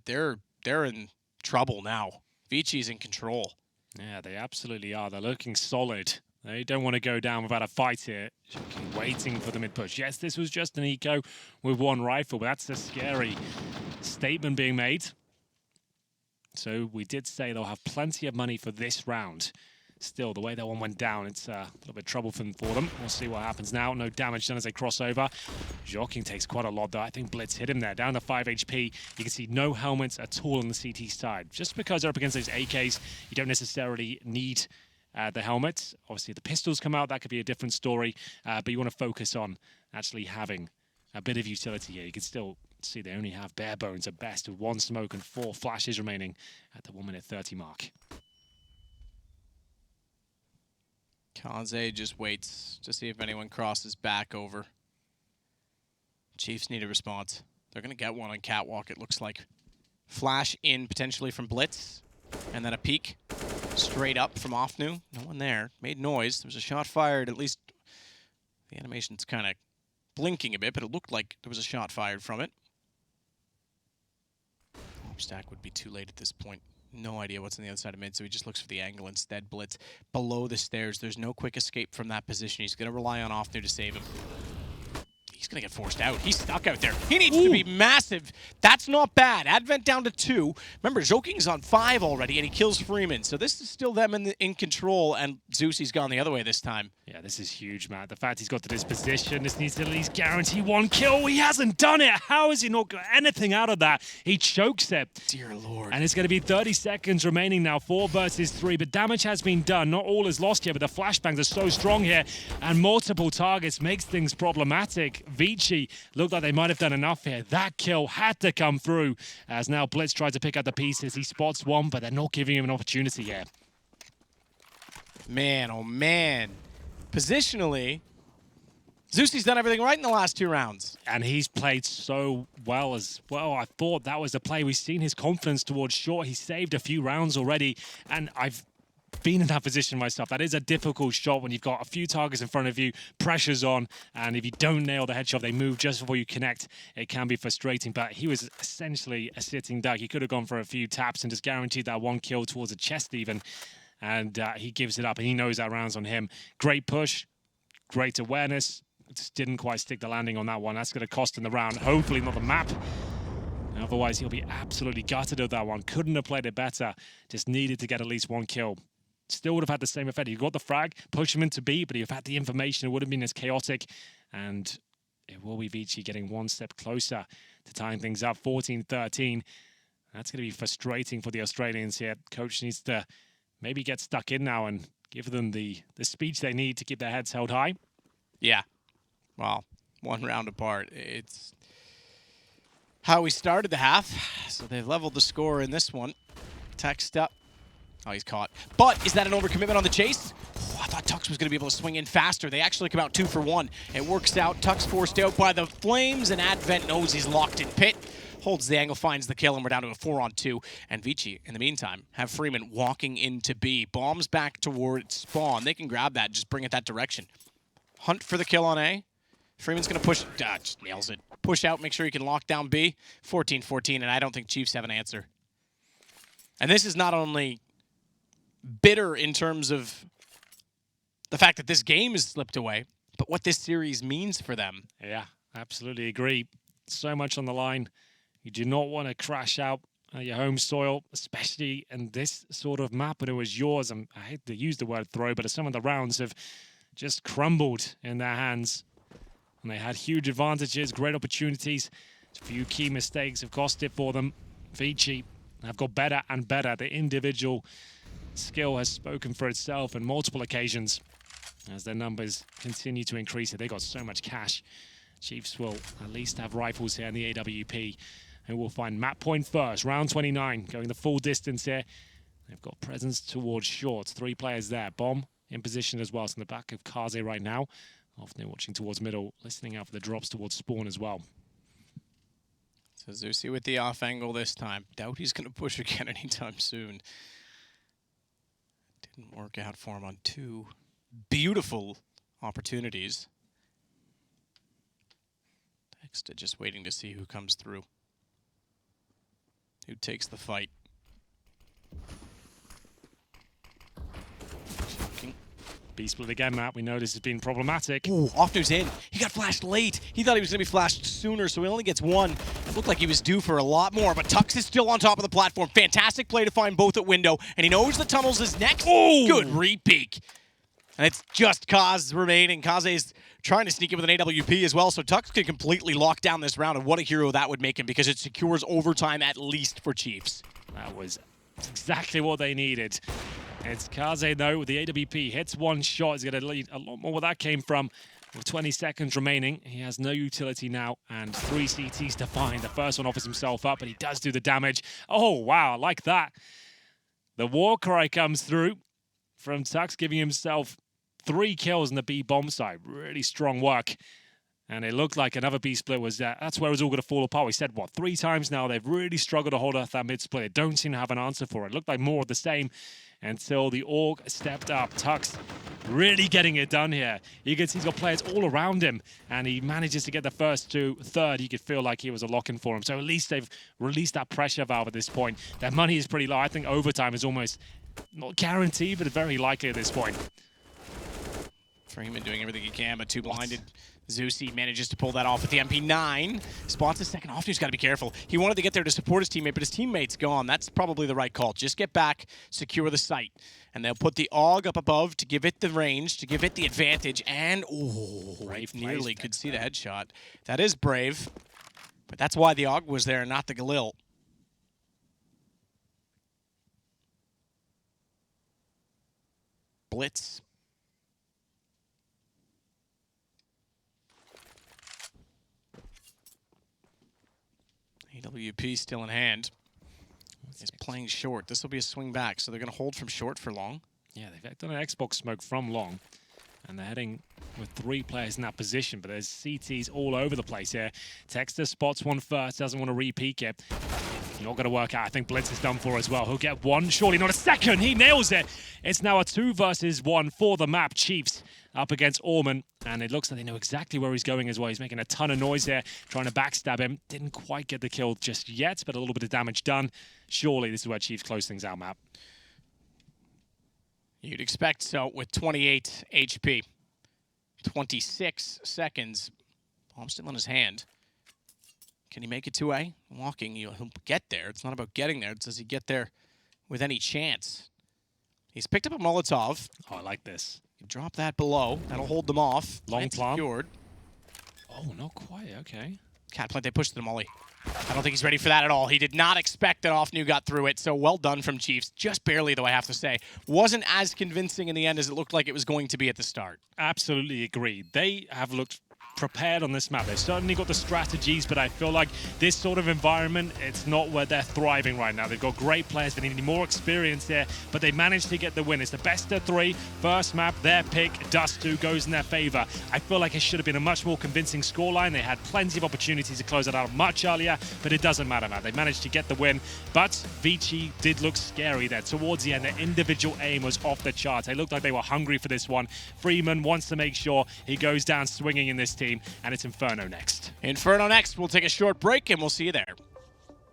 they're in trouble now. ViCi's in control. Yeah, they absolutely are. They're looking solid. They don't want to go down without a fight here. Waiting for the mid-push. Yes, this was just an eco with 1 rifle, but that's a scary statement being made. So we did say they'll have plenty of money for this round. Still, the way that one went down, it's a little bit troublesome for them. We'll see what happens now. No damage done as they cross over. Joking takes quite a lot, though. I think Blitz hit him there, down to 5 HP. You can see no helmets at all on the CT side. Just because they're up against those AKs, you don't necessarily need the helmets. Obviously, the pistols come out. That could be a different story. But you want to focus on actually having a bit of utility here. You can still see they only have bare bones at best with 1 smoke and 4 flashes remaining at the 1 minute 30 mark. Kaze just waits to see if anyone crosses back over. Chiefs need a response. They're going to get one on Catwalk, it looks like. Flash in potentially from Blitz. And then a peek straight up from Offnu. No one there. Made noise. There was a shot fired. At least the animation's kind of blinking a bit, but it looked like there was a shot fired from it. Drop stack would be too late at this point. No idea what's on the other side of mid, so he just looks for the angle instead. Blitz below the stairs. There's no quick escape from that position. He's going to rely on off there to save him. He's going to get forced out. He's stuck out there. He needs to be massive. That's not bad. Advent down to 2. Remember, Joking's on 5 already, and he kills Freeman. So this is still them in control, and Zusi's gone the other way this time. Yeah, this is huge, Matt. The fact he's got to this position, this needs to at least guarantee 1 kill. He hasn't done it. How has he not got anything out of that? He chokes it. Dear Lord. And it's going to be 30 seconds remaining now, 4 versus 3. But damage has been done. Not all is lost here, but the flashbangs are so strong here. And multiple targets makes things problematic. ViCi looked like they might have done enough here. That kill had to come through. As now Blitz tries to pick out the pieces. He spots one, but they're not giving him an opportunity here. Man, oh man. Positionally, Zusi's done everything right in the last 2 rounds. And he's played so well as well. I thought that was the play. We've seen his confidence towards short. He saved a few rounds already. And I've been in that position myself. That is a difficult shot when you've got a few targets in front of you, pressure's on, and if you don't nail the headshot, they move just before you connect. It can be frustrating, but he was essentially a sitting duck. He could have gone for a few taps and just guaranteed that 1 kill towards the chest even. And he gives it up, and he knows that round's on him. Great push, great awareness. Just didn't quite stick the landing on that one. That's going to cost him the round. Hopefully not the map. Otherwise, he'll be absolutely gutted of that one. Couldn't have played it better. Just needed to get at least 1 kill. Still would have had the same effect. You got the frag, push him into B, but if had the information, it would have been as chaotic. And it will be ViCi getting 1 step closer to tying things up. 14-13. That's going to be frustrating for the Australians here. Coach needs to maybe get stuck in now and give them the speech they need to keep their heads held high. Yeah. Well, 1 round apart. It's how we started the half. So they've leveled the score in this one. Text up. Oh, he's caught. But is that an overcommitment on the chase? Oh, I thought Tux was going to be able to swing in faster. They actually come out 2 for 1. It works out. Tux forced out by the flames, and Advent knows he's locked in pit. Holds the angle, finds the kill, and we're down to a 4-on-2. And ViCi, in the meantime, have Freeman walking into B. Bombs back towards spawn. They can grab that and just bring it that direction. Hunt for the kill on A. Freeman's going to push. Just nails it. Push out, make sure he can lock down B. 14-14, and I don't think Chiefs have an answer. And this is not only bitter in terms of the fact that this game has slipped away, but what this series means for them. Yeah, absolutely agree. So much on the line. You do not want to crash out your home soil, especially in this sort of map, and it was yours. I hate to use the word throw, but some of the rounds have just crumbled in their hands. And they had huge advantages, great opportunities. A few key mistakes have cost it for them. ViCi have got better and better. The individual skill has spoken for itself on multiple occasions as their numbers continue to increase. They got so much cash. Chiefs will at least have rifles here in the AWP, and we'll find map point first. Round 29, going the full distance here. They've got presence towards short. 3 players there. Bomb in position as well. It's in the back of Kaze right now. Often watching towards middle, listening out for the drops towards spawn as well. So Zusi with the off angle this time. Doubt he's going to push again anytime soon. Didn't work out for him on 2 beautiful opportunities. Texta just waiting to see who comes through. Who takes the fight. B-split again, Matt. We know this has been problematic. Ooh, Offner's in. He got flashed late. He thought he was going to be flashed sooner, so he only gets 1. It looked like he was due for a lot more, but Tux is still on top of the platform. Fantastic play to find both at window, and he knows the tunnels is next. Ooh. Good re-peek. And it's just Kaz remaining. Kaze is trying to sneak in with an AWP as well, so Tux can completely lock down this round, and what a hero that would make him, because it secures overtime at least for Chiefs. That was exactly what they needed. It's Kaze, though, with the AWP. Hits 1 shot. He's going to lead a lot more where that came from. With 20 seconds remaining, he has no utility now, and 3 CTs to find. The first one offers himself up, but he does do the damage. Oh, wow, I like that. The war cry comes through from Tux, giving himself 3 kills in the B bomb side. Really strong work. And it looked like another B split was that's where it was all going to fall apart. We said, what, 3 times now? They've really struggled to hold off that mid split. They don't seem to have an answer for it. It looked like more of the same until the org stepped up. Tux really getting it done here. You can see he's got players all around him, and he manages to get the first two. Third, he could feel like he was a lock-in for him. So at least they've released that pressure valve at this point. Their money is pretty low. I think overtime is almost not guaranteed, but very likely at this point. Freeman doing everything he can, but too blinded. ViCi manages to pull that off with the MP9. Spots a second off. He's got to be careful. He wanted to get there to support his teammate, but his teammate's gone. That's probably the right call. Just get back, secure the site. And they'll put the AUG up above to give it the range, to give it the advantage. And, oh, Brave nearly plays could see the headshot. That is brave. But that's why the AUG was there and not the Galil. Blitz. AWP still in hand. Is playing short. This will be a swing back, so they're going to hold from short for long. Yeah, they've done an Xbox smoke from long, and they're heading with 3 players in that position, but there's CTs all over the place here. Texter spots one first, doesn't want to re-peek it. Not going to work out. I think Blitz is done for as well. He'll get one, surely not a second. He nails it. It's now a 2 versus 1 for the map. Chiefs up against Orman, and it looks like they know exactly where he's going as well. He's making a ton of noise there, trying to backstab him. Didn't quite get the kill just yet, but a little bit of damage done. Surely this is where Chiefs close things out, map. You'd expect so with 28 HP. 26 seconds. Bomb still in his hand. Can he make it 2A? Walking, he'll get there. It's not about getting there. Does he get there with any chance? He's picked up a Molotov. Oh, I like this. You drop that below. That'll hold them off. Long plant. Secured. Oh, not quite. Okay. Cat plant, they pushed the molly. I don't think he's ready for that at all. He did not expect that Off New got through it, so well done from Chiefs. Just barely, though, I have to say. Wasn't as convincing in the end as it looked like it was going to be at the start. Absolutely agreed. They have looked prepared on this map. They've certainly got the strategies, but I feel like this sort of environment, it's not where they're thriving right now. They've got great players. They need more experience there, but they managed to get the win. It's the best of 3. First map, their pick. Dust2 goes in their favor. I feel like it should have been a much more convincing scoreline. They had plenty of opportunities to close it out much earlier, but it doesn't matter, man. They managed to get the win, but ViCi did look scary there. Towards the end, their individual aim was off the charts. They looked like they were hungry for this one. Freeman wants to make sure he goes down swinging in this team, and it's Inferno next. Inferno next. We'll take a short break, and we'll see you there.